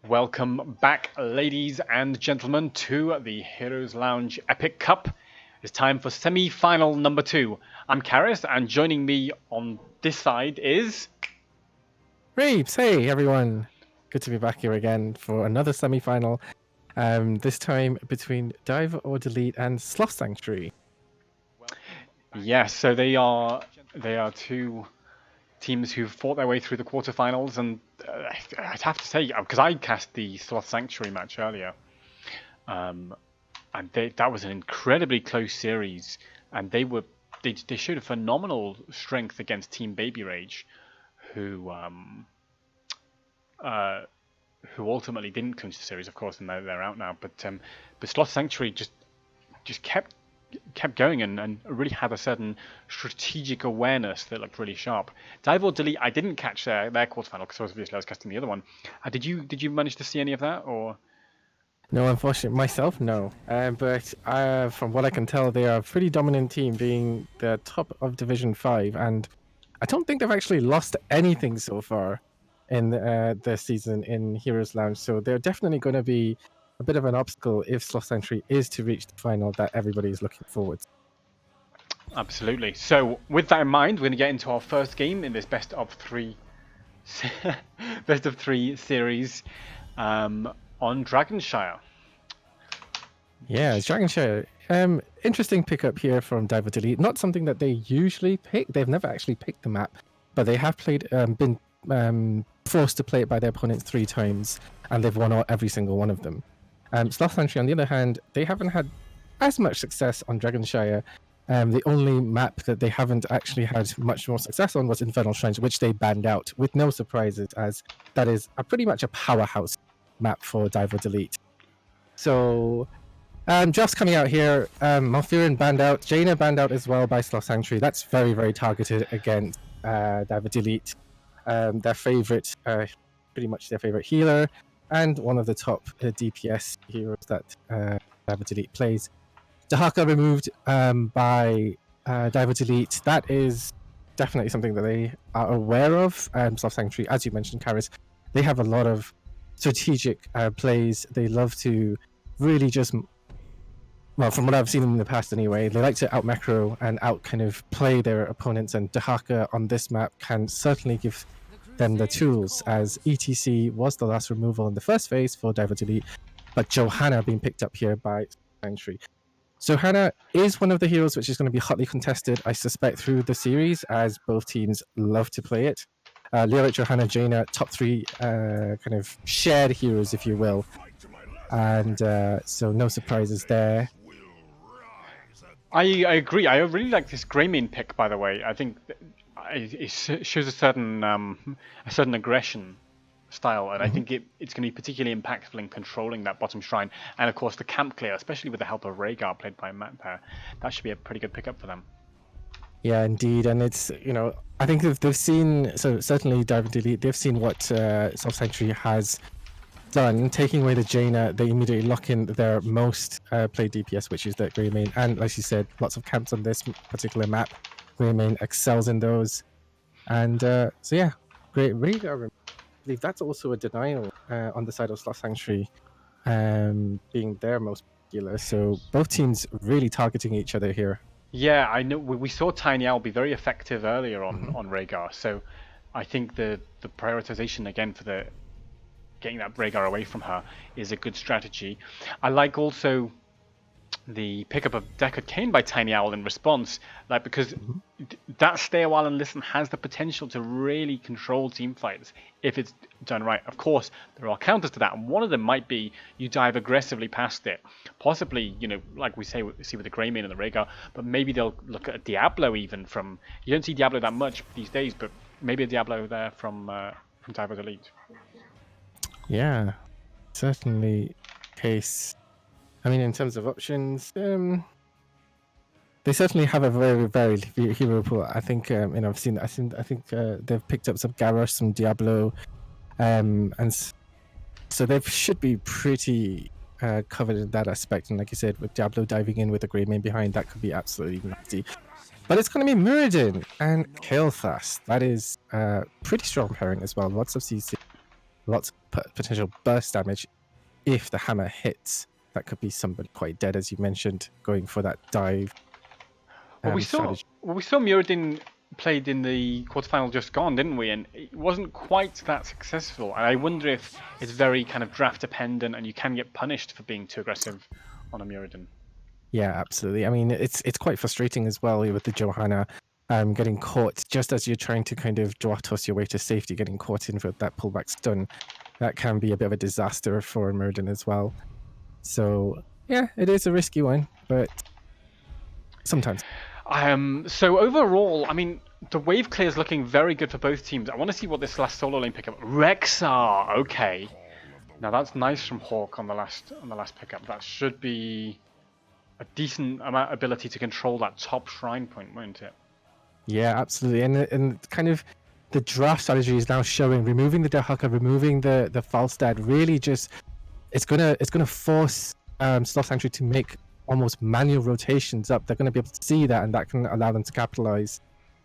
Welcome back, ladies and gentlemen, to the Heroes Lounge Epic Cup. It's time for semi-final number 2. I'm Karis, and joining me on this side is... Reeves, hey everyone. Good to be back here again for another semi-final. This time between DiVeOrDeLeTe and Sloth Sanctuary. Yes, so they are two teams who've fought their way through the quarterfinals, and I'd have to say, because I cast the Sloth Sanctuary match earlier, and that was an incredibly close series, and they showed a phenomenal strength against Team Baby Rage, who ultimately didn't clinch the series, of course, and they're out now. But Sloth Sanctuary just kept going and really had a certain strategic awareness that looked really sharp. DiVeOrDeLeTe, I didn't catch their quarterfinal because obviously I was casting the other one. Did you manage to see any of that, or? No, unfortunately, myself, no. But from what I can tell, they are a pretty dominant team, being the top of Division 5. And I don't think they've actually lost anything so far in the season in Heroes Lounge. So they're definitely going to be a bit of an obstacle if Sloth Sanctuary is to reach the final that everybody is looking forward to. Absolutely. So with that in mind, we're going to get into our first game in this best of 3 series on Dragonshire. Yeah, Dragonshire. Interesting pickup here from DiVeOrDeLeTe. Not something that they usually pick. They've never actually picked the map, but they have been forced to play it by their opponents 3 times, and they've won every single one of them. Sloth Sanctuary, on the other hand, they haven't had as much success on Dragonshire. The only map that they haven't actually had much more success on was Infernal Shrines, which they banned out with no surprises, as that is pretty much a powerhouse map for DiVeOrDeLeTe. So, just coming out here, Malfurion banned out, Jaina banned out as well by Sloth Sanctuary. That's very, very targeted against DiVeOrDeLeTe. Their favorite, pretty much their favorite healer, and one of the top DPS heroes that DiVeOrDeLeTe plays. Dahaka removed by DiVeOrDeLeTe. That is definitely something that they are aware of. Sloth Sanctuary, as you mentioned, Karis, they have a lot of strategic plays. They love to really just, well, from what I've seen in the past anyway, they like to out macro and out kind of play their opponents, and Dahaka on this map can certainly give them the tools, as ETC was the last removal in the first phase for DiVeOrDeLeTe, but Johanna being picked up here by Sanctuary. Johanna is one of the heroes which is going to be hotly contested, I suspect, through the series, as both teams love to play it. Lyric, Johanna, Jaina, top 3 kind of shared heroes, if you will. And so no surprises there. I agree. I really like this Greymane pick, by the way. I think it shows a certain aggression style, and I think it's going to be particularly impactful in controlling that bottom shrine, and of course the camp clear, especially with the help of Rhaegar played by Matt there. That should be a pretty good pickup for them. Yeah, indeed, and it's, I think they've seen, so certainly DiVeOrDeLeTe, they've seen what Sloth Sanctuary has done. Taking away the Jaina, they immediately lock in their most played DPS, which is the Greymane, and like you said, lots of camps on this particular map. Greymane excels in those, and so yeah, great. Rhaegar, I believe that's also a denial on the side of Sloth Sanctuary, being their most popular. So both teams really targeting each other here. Yeah, I know. We saw Tiny Owl be very effective earlier on Rhaegar, so I think the prioritization again for getting that Rhaegar away from her is a good strategy. I like also the pickup of Deckard Cain by Tiny Owl in response, like, because that Stay a While and Listen has the potential to really control team fights if it's done right. Of course, there are counters to that, and one of them might be you dive aggressively past it, possibly, like we see with the Greymane and the Rhaegar, but maybe they'll look at a Diablo even from. You don't see Diablo that much these days, but maybe a Diablo there from DiVeOrDeLeTe. Yeah, certainly case. I mean, in terms of options, they certainly have a very, very hero pool. I think, I think they've picked up some Garrosh, some Diablo, and so they should be pretty covered in that aspect. And like you said, with Diablo diving in with a Greymane behind, that could be absolutely nasty. But it's going to be Muradin and Kael'thas. That is a pretty strong pairing as well. Lots of CC. lots of potential burst damage if the hammer hits. That could be somebody quite dead, as you mentioned, going for that dive strategy. We saw Muradin played in the quarterfinal just gone, didn't we? And it wasn't quite that successful. And I wonder if it's very kind of draft dependent, and you can get punished for being too aggressive on a Muradin. Yeah, absolutely. I mean, it's quite frustrating as well with the Johanna getting caught just as you're trying to kind of toss your way to safety, getting caught in for that pullback stun. That can be a bit of a disaster for Muradin as well. So yeah, it is a risky one, but sometimes. So overall, I mean, the wave clear is looking very good for both teams. I want to see what this last solo lane pickup. Rexar, okay. Now that's nice from Hawk on the last pickup. That should be a decent amount of ability to control that top shrine point, won't it? Yeah, absolutely. And kind of the draft strategy is now showing, removing the Dehaka, removing the Falstad, really just it's gonna force Sloth Sanctuary to make almost manual rotations up. They're gonna be able to see that, and that can allow them to capitalize.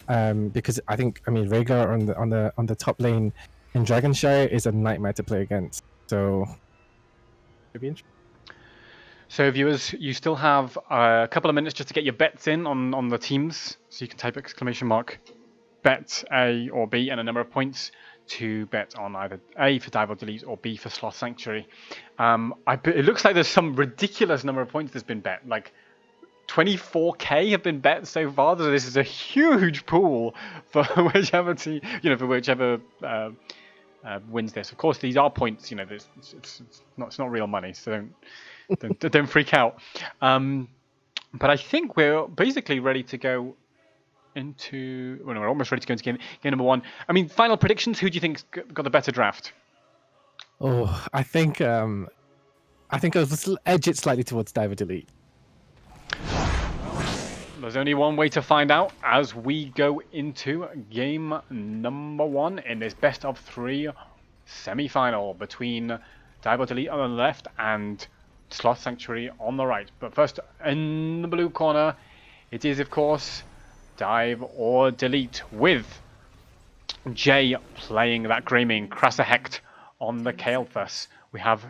Because I mean Rhaegar on the top lane in Dragonshire is a nightmare to play against. So it'll be interesting. So viewers, you still have a couple of minutes just to get your bets in on the teams. So you can type bet A or B and a number of points to bet on either A for DiVeOrDeLeTe or B for Sloth Sanctuary. It looks like there's some ridiculous number of points that's been bet. Like 24k have been bet so far. So this is a huge pool for whichever team, for whichever wins this. Of course, these are points. It's not real money, so don't freak out. But I think we're basically ready to go into. Well, no, we're almost ready to go into game number one. I mean, final predictions. Who do you think's got the better draft? Oh, I think I'll edge it slightly towards DiVeOrDeLeTe. There's only one way to find out as we go into game number one in this best of three semi-final between DiVeOrDeLeTe on the left and Sloth Sanctuary on the right. But first, in the blue corner, it is of course DiVeOrDeLeTe with Jay playing that Greymane Crasser Hecht on the Kael'thas. We have,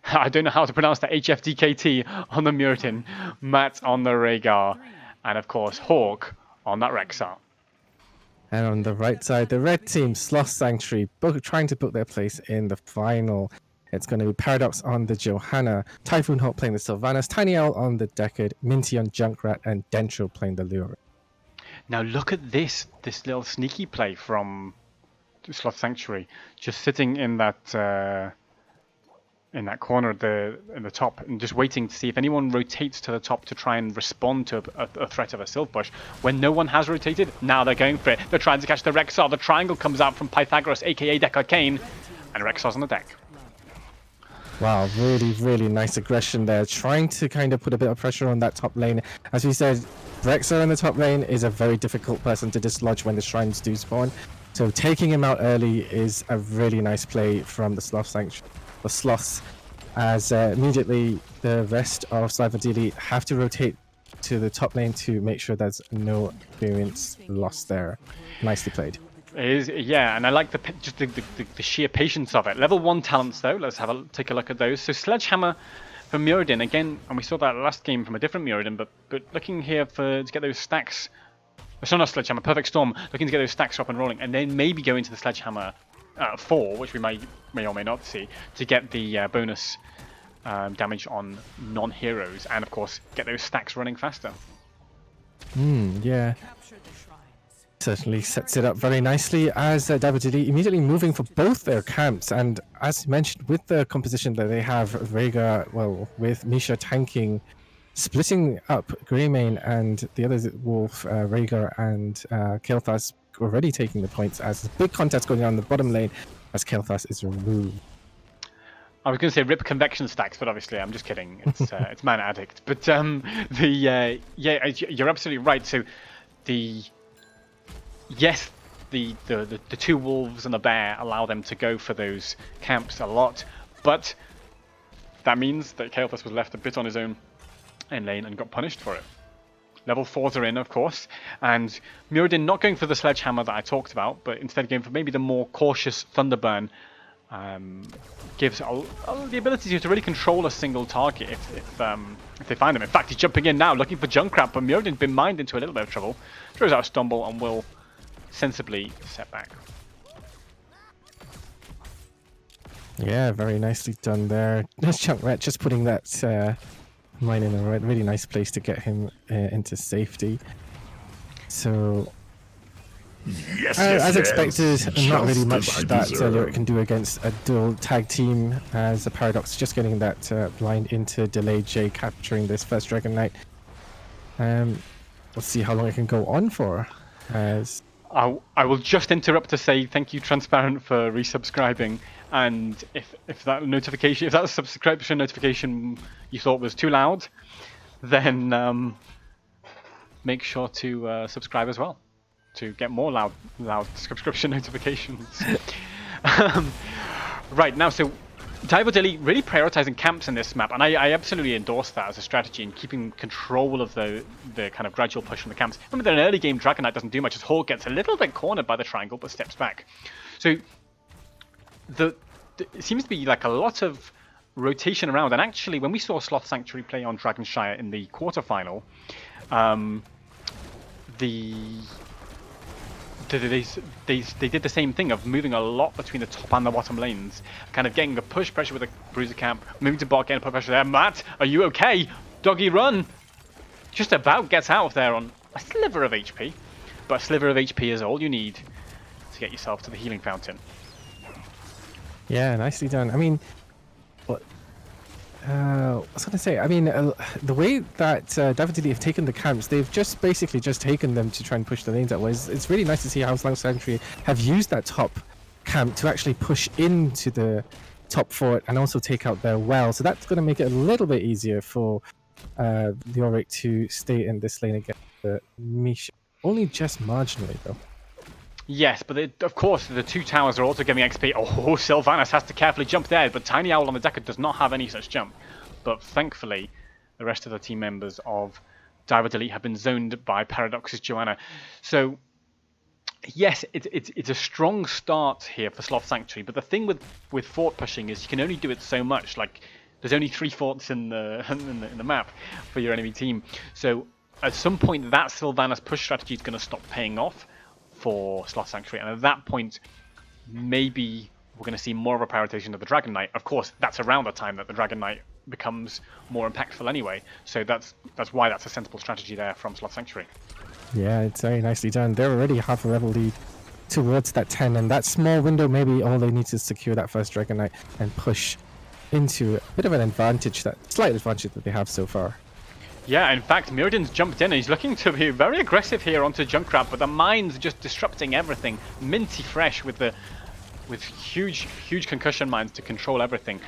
I don't know how to pronounce that, HFDKT on the Muradin, Matt on the Rhaegar, and of course Hawk on that Rexar. And on the right side, the red team, Sloth Sanctuary, trying to book their place in the final. It's going to be Paradox on the Johanna, Typhoon Hawk playing the Sylvanas, Tiny Owl on the Decade, Minty on Junkrat, and Dentro playing the Lure. Now look at this little sneaky play from Sloth Sanctuary, just sitting in that corner in the top, and just waiting to see if anyone rotates to the top to try and respond to a threat of a Sylph Bush. When no one has rotated, now they're going for it. They're trying to catch the Rexar. The triangle comes out from Pythagoras, aka Deck Arcane, and Rexar's on the deck. Wow, really, really nice aggression there. Trying to kind of put a bit of pressure on that top lane. As we said, Rexar in the top lane is a very difficult person to dislodge when the shrines do spawn. So taking him out early is a really nice play from the Sloth Sanctuary. The Sloths, as immediately the rest of DiVeOrDeLeTe have to rotate to the top lane to make sure there's no experience lost there. Nicely played. It is, yeah, and I like the sheer patience of it. Level 1 talents though, let's take a look at those. So Sledgehammer from Muradin again, and we saw that last game from a different Muradin, but looking here to get those stacks. Sorry, not Sledgehammer, Perfect Storm, looking to get those stacks up and rolling, and then maybe go into the Sledgehammer 4, which we may or may not see, to get the bonus damage on non-heroes, and of course get those stacks running faster. Yeah. Certainly sets it up very nicely as DiVeOrDeLeTe immediately moving for both their camps. And as mentioned, with the composition that they have, Rhaegar, well, with Misha tanking, splitting up Greymane and the other Wolf, Rhaegar and Kael'thas already taking the points as there's big contest going on in the bottom lane as Kael'thas is removed. I was going to say rip convection stacks, but obviously I'm just kidding. It's Mana Addict. But yeah, you're absolutely right. So yes, the two wolves and the bear allow them to go for those camps a lot, but that means that Kael'thas was left a bit on his own in lane and got punished for it. Level 4s are in, of course, and Muradin not going for the Sledgehammer that I talked about, but instead going for maybe the more cautious Thunderburn gives the ability to really control a single target if they find him. In fact, he's jumping in now, looking for Junkrat, but Muradin's been mined into a little bit of trouble. Throws out a stumble and will sensibly set back. Yeah, very nicely done there. Nice Junkrat, just putting that mine in a really nice place to get him into safety. So, as expected, not really much that Lyric can do against a dual tag team, as a Paradox just getting that blind into DeLeTe, capturing this first Dragon Knight. Let's see how long it can go on for. As I will just interrupt to say thank you, Transparent, for resubscribing. And if that subscription notification you thought was too loud, then make sure to subscribe as well to get more loud subscription notifications. Right now, so DiVeOrDeLeTe really prioritizing camps in this map, and I absolutely endorse that as a strategy in keeping control of the kind of gradual push from the camps. Remember that an early game Dragon Knight doesn't do much, as Hawk gets a little bit cornered by the triangle but steps back. So it seems to be like a lot of rotation around, and actually when we saw Sloth Sanctuary play on Dragonshire in the quarterfinal, they did the same thing of moving a lot between the top and the bottom lanes, kind of getting the push pressure with the bruiser camp, moving to bot, getting put pressure there. Matt, are you okay? Doggy run! Just about gets out of there on a sliver of HP, but a sliver of HP is all you need to get yourself to the healing fountain. yeah, nicely done. I mean, what I was going to say, I mean, the way that DiVeOrDeLeTe have taken the camps, they've just basically just taken them to try and push the lanes that way. It's really nice to see how Sloth Sanctuary have used that top camp to actually push into the top fort and also take out their well. So that's going to make it a little bit easier for DiVeOrDeLeTe to stay in this lane against the Misha. Only just marginally, though. Yes, but of course the two towers are also giving XP. Oh, Sylvanas has to carefully jump there, but Tiny Owl on the Decker does not have any such jump. But thankfully, the rest of the team members of DiVeOrDeLeTe have been zoned by Paradox's Joanna. So, yes, it's a strong start here for Sloth Sanctuary, but the thing with fort pushing is you can only do it so much. Like, there's only 3 forts in the map for your enemy team. So, at some point, that Sylvanas push strategy is going to stop paying off for Sloth Sanctuary, and at that point maybe we're going to see more of a prioritization of the Dragon Knight. Of course, that's around the time that the Dragon Knight becomes more impactful anyway, so that's why that's a sensible strategy there from Sloth Sanctuary. Yeah, it's very nicely done. They're already half a level lead towards that 10, and that small window, maybe all they need to secure that first Dragon Knight and push into a bit of an advantage, that slight advantage that they have so far. Yeah, in fact, Muradin's jumped in and he's looking to be very aggressive here onto Junkrat, but the mine's just disrupting everything. Minty fresh with huge concussion mines to control everything.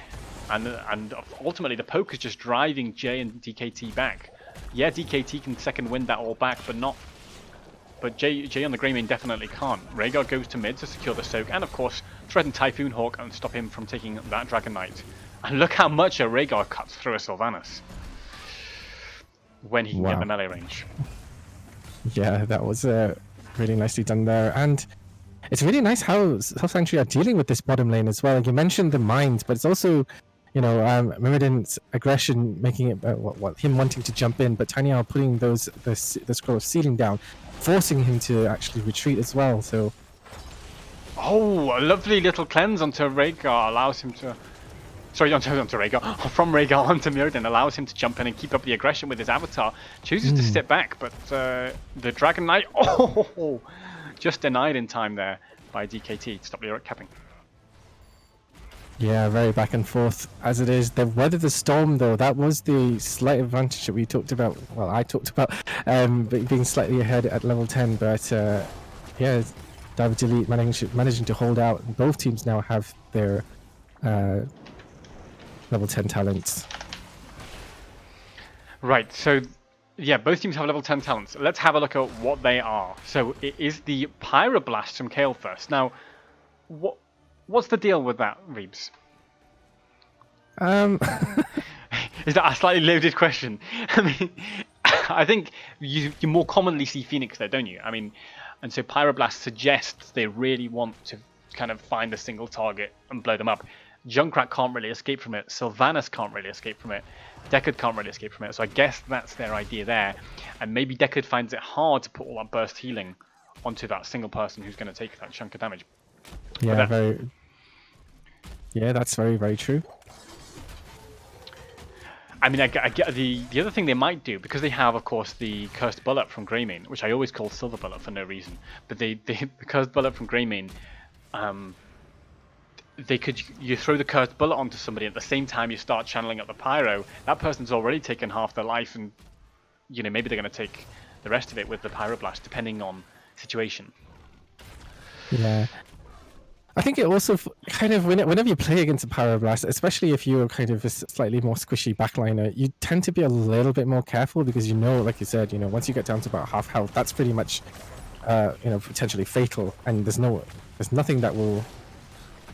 And ultimately the poke is just driving Jay and DKT back. Yeah, DKT can second wind that all back, but Jay on the Greymane definitely can't. Rhaegar goes to mid to secure the soak, and of course threaten Typhoon Hawk and stop him from taking that Dragon Knight. And look how much a Rhaegar cuts through a Sylvanas when he can get the melee range. Yeah, that was really nicely done there. And it's really nice how Sloth Sanctuary are dealing with this bottom lane as well. You mentioned the mines, but it's also, you know, Muradin's aggression making it, him wanting to jump in, but Tiny Owl putting the scroll of sealing down, forcing him to actually retreat as well. So, oh, a lovely little cleanse onto Rhaegar allows him to... Sorry, onto Rhaegar. From Rhaegar onto Muradin allows him to jump in and keep up the aggression with his avatar. Chooses to step back, but the Dragon Knight, just denied in time there by DKT to stop Lyric capping. Yeah, very back and forth as it is. They've weathered the storm, though. That was the slight advantage that we talked about. Well, I talked about being slightly ahead at level 10, but yeah, DiVeOrDeLeTe managing to hold out. Both teams now have their level 10 talents. Right, so yeah, both teams have level 10 talents. Let's have a look at what they are. So it is the Pyroblast from Kale first. Now, what's the deal with that, Reeves? Is that a slightly loaded question? I mean, I think you more commonly see Phoenix there, don't you? I mean, and so Pyroblast suggests they really want to kind of find a single target and blow them up. Junkrat can't really escape from it. Sylvanas can't really escape from it. Deckard can't really escape from it. So I guess that's their idea there. And maybe Deckard finds it hard to put all that burst healing onto that single person who's going to take that chunk of damage. Yeah, yeah, that's very, very true. I mean, I get the other thing they might do, because they have, of course, the Cursed Bullet from Greymane, which I always call Silver Bullet for no reason. But the Cursed Bullet from Greymane, you throw the Cursed Bullet onto somebody at the same time you start channeling up the Pyro. That person's already taken half their life, and maybe they're going to take the rest of it with the Pyroblast, depending on situation. Yeah. I think it also kind of, whenever you play against a Pyroblast, especially if you're kind of a slightly more squishy backliner, you tend to be a little bit more careful because like you said, once you get down to about half health, that's pretty much, potentially fatal, and there's nothing that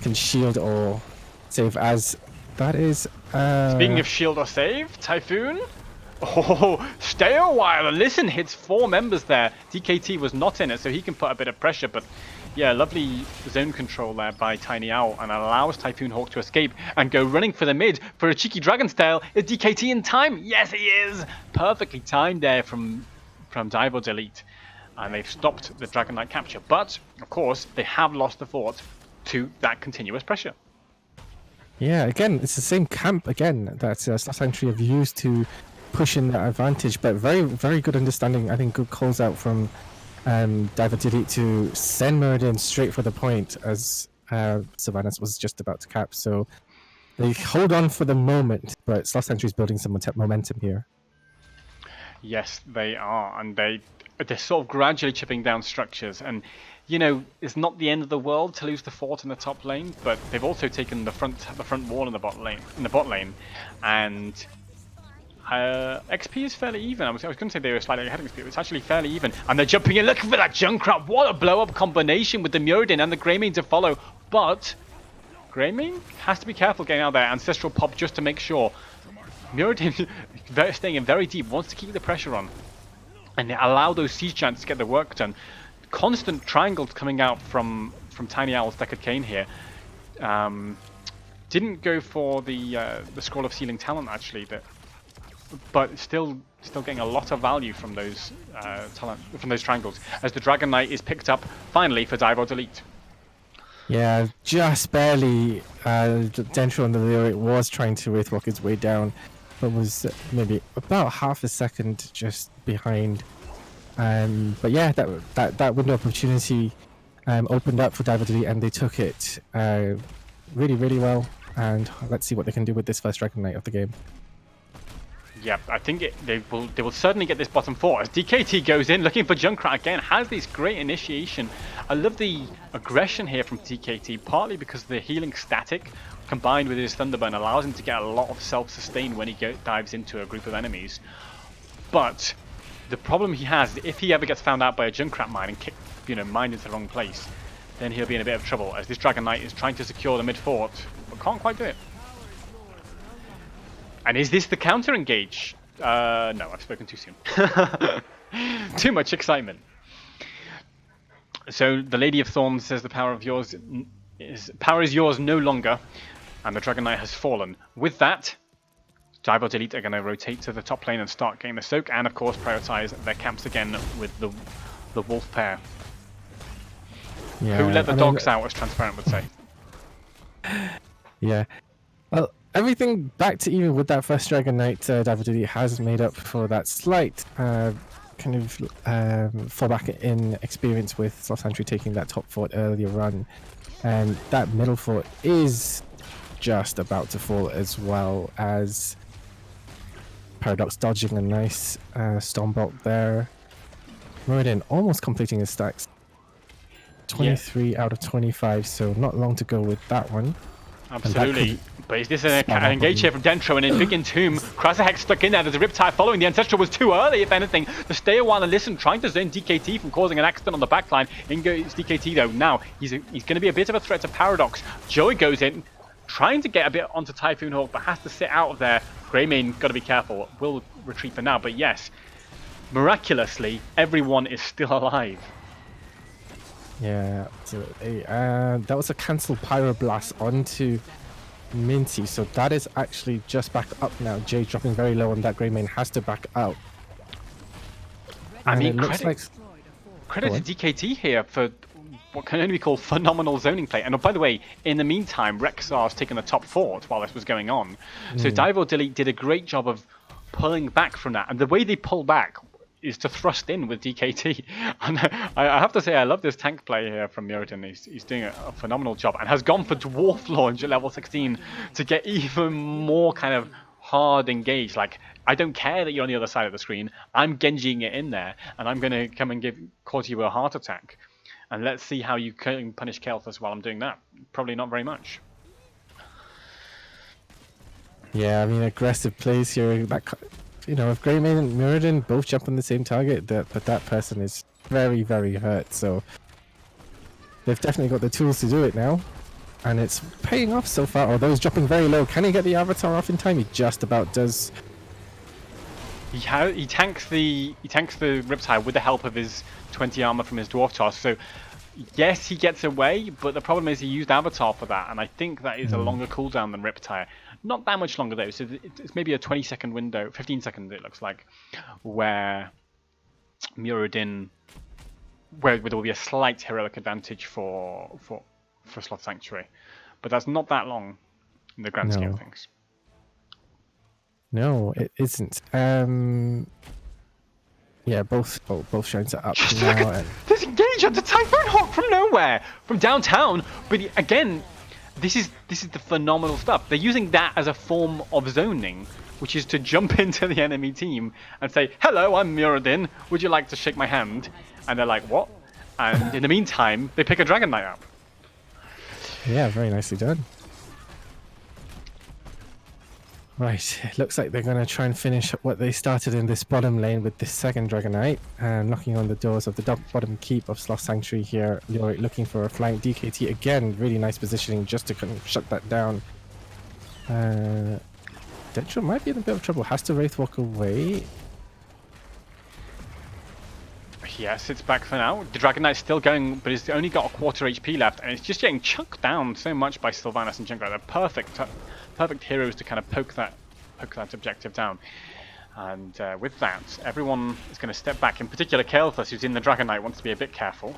can shield or save as that is. Speaking of shield or save, Typhoon. Oh, stay a while and listen. Hits 4 members there. DKT was not in it, so he can put a bit of pressure, but. Yeah, lovely zone control there by Tiny Owl, and allows Typhoon Hawk to escape and go running for the mid for a cheeky Dragon's Tail. Is DKT in time? Yes, he is! Perfectly timed there from DiVeOrDeLeTe. And they've stopped the Dragon Knight capture. But, of course, they have lost the fort to that continuous pressure. Yeah, again, it's the same camp again that Sloth Sanctuary have used to push in that advantage, but very, very good understanding. I think good calls out from DiVeOrDeLeTe to send Muradin straight for the point as Sylvanas was just about to cap. So they hold on for the moment, but Sloth Sanctuary is building some momentum here. Yes, they are, and they're sort of gradually chipping down structures. And it's not the end of the world to lose the fort in the top lane, but they've also taken the front wall in the bot lane, and. XP is fairly even. I was going to say they were slightly ahead of XP, but it's actually fairly even. And they're jumping in looking for that Junkrat. What a blow-up combination with the Muradin and the Greymane to follow. But Greymane has to be careful getting out there. Ancestral pop just to make sure. Muradin, staying in very deep, wants to keep the pressure on. And allow those siege giants to get the work done. Constant triangles coming out from Tiny Owl's Deckard Cain here. Didn't go for the Scroll of Sealing Talent, actually, but still getting a lot of value from those triangles, as the Dragon Knight is picked up finally for DiVeOrDeLeTe. Yeah, just barely. Dentro on the lyric was trying to Wraithwalk his way down, but was maybe about half a second just behind. But yeah, that window of opportunity opened up for DiVeOrDeLeTe, and they took it really, really well. And let's see what they can do with this first Dragon Knight of the game. Yeah, I think they will certainly get this bottom 4 as DKT goes in looking for Junkrat again. Has this great initiation. I love the aggression here from DKT, partly because the healing static combined with his Thunderburn allows him to get a lot of self-sustain when he dives into a group of enemies. But the problem he has is if he ever gets found out by a Junkrat mine and mined into the wrong place, then he'll be in a bit of trouble, as this Dragon Knight is trying to secure the mid fort but can't quite do it. And is this the counter engage? No, I've spoken too soon. Too much excitement. So the Lady of Thorns says the power is yours no longer, and the Dragon Knight has fallen. With that, DiVeOrDeLeTe are going to rotate to the top lane and start getting the soak, and of course prioritize their camps again with the wolf pair. Yeah, who let the dogs out, as Transparent would say. Yeah. Well, everything back to even with that first Dragon Knight. DiVeOrDeLeTe has made up for that slight kind of fallback in experience with Sloth Sanctuary taking that top fort earlier on. And that middle fort is just about to fall, as well as Paradox dodging a nice Stormbolt there. Muradin almost completing his stacks. 23 out of 25, so not long to go with that one. Absolutely. But is this an engage here from Dentro, and in Big Entomb, Krasahex stuck in there. There's a Riptide following. The Ancestral was too early, if anything, to stay a while and listen, trying to zone DKT from causing an accident on the backline. In goes DKT though. Now, he's going to be a bit of a threat to Paradox. Joey goes in, trying to get a bit onto Typhoon Hawk, but has to sit out of there. Greymane, got to be careful. Will retreat for now, but yes, miraculously, everyone is still alive. Yeah, absolutely. That was a cancel pyroblast onto Minty, so that is actually just back up now. Jay dropping very low on that. Greymane has to back out. I And mean, it looks like... credit Go to on. DKT here for what can only be called phenomenal zoning play. And oh, by the way, in the meantime, Rexar's taken the top fort while this was going on. So DiVeOrDeLeTe did a great job of pulling back from that. And the way they pull back is to thrust in with DKT. And I have to say, I love this tank play here from Muradin. He's doing a phenomenal job and has gone for Dwarf Launch at level 16 to get even more kind of hard engaged. Like, I don't care that you're on the other side of the screen. I'm Genjiing it in there, and I'm going to come and cause you a heart attack. And let's see how you can punish Kael'thas while I'm doing that. Probably not very much. Yeah, I mean, aggressive plays here. That, you know, if Greymane and Muradin both jump on the same target, but that person is very, very hurt. So they've definitely got the tools to do it now. And it's paying off so far, although he's dropping very low. Can he get the avatar off in time? He just about does. He tanks the Riptide with the help of his 20 armor from his Dwarf Toss. So yes, he gets away, but the problem is he used Avatar for that, and I think that is a longer cooldown than Riptide. Not that much longer though, so it's maybe a 20-second window, 15 seconds it looks like, where Muradin, where there will be a slight heroic advantage for Sloth Sanctuary, but that's not that long in the grand scheme of things. No, it isn't. Yeah, both shrines are up now. There's engage on the Typhoon Hawk from nowhere, from downtown. But again, this is the phenomenal stuff. They're using that as a form of zoning, which is to jump into the enemy team and say, "Hello, I'm Muradin. Would you like to shake my hand?" And they're like, "What?" And in the meantime, they pick a Dragon Knight up. Yeah, very nicely done. Right, it looks like they're going to try and finish what they started in this bottom lane with this second Dragon Knight, and knocking on the doors of the bottom keep of Sloth Sanctuary here. Leoric looking for a flank. DKT again, really nice positioning just to kind of shut that down. Dentro might be in a bit of trouble. Has to Wraith walk away. Yes, it's back for now. The Dragon Knight's still going, but it's only got a quarter HP left, and it's just getting chucked down so much by Sylvanas and Junkrat. They're perfect heroes to kind of poke that objective down. And with that, everyone is going to step back. In particular, Kael'thas, who's in the Dragon Knight, wants to be a bit careful,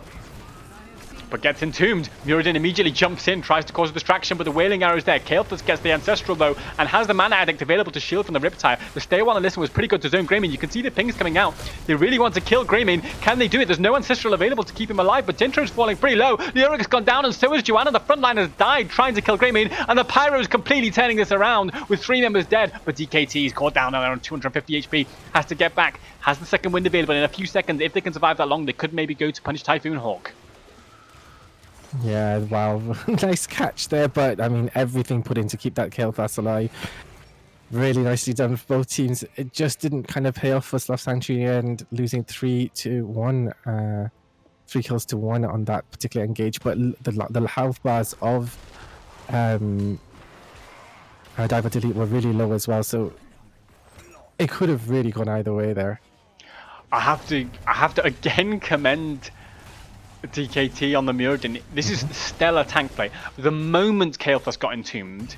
but gets entombed. Muradin immediately jumps in, tries to cause a distraction, but the Wailing Arrow's there. Kael'thas gets the Ancestral though, and has the Mana Addict available to shield from the Riptide. The Stay While and Listen was pretty good to zone Greymane. You can see the pings coming out. They really want to kill Greymane. Can they do it? There's no Ancestral available to keep him alive, but Dentro's falling pretty low. Leoric has gone down, and so is Joanna. The front line has died trying to kill Greymane, and the Pyro's completely turning this around with 3 members dead. But DKT is caught down around 250 HP. Has to get back. Has the second wind available in a few seconds. If they can survive that long, they could maybe go to punish Typhoon Hawk. Yeah, wow, nice catch there, but I mean, everything put in to keep that Kael'thas alive. Really nicely done for both teams. It just didn't kind of pay off for Sloth Sanctuary and losing 3-1, 3 kills to 1 on that particular engage. But the health bars of DiVeOrDeLeTe were really low as well, so it could have really gone either way there. I have to again commend DKT on the Muradin. This is stellar tank play. The moment Kael'thas got entombed,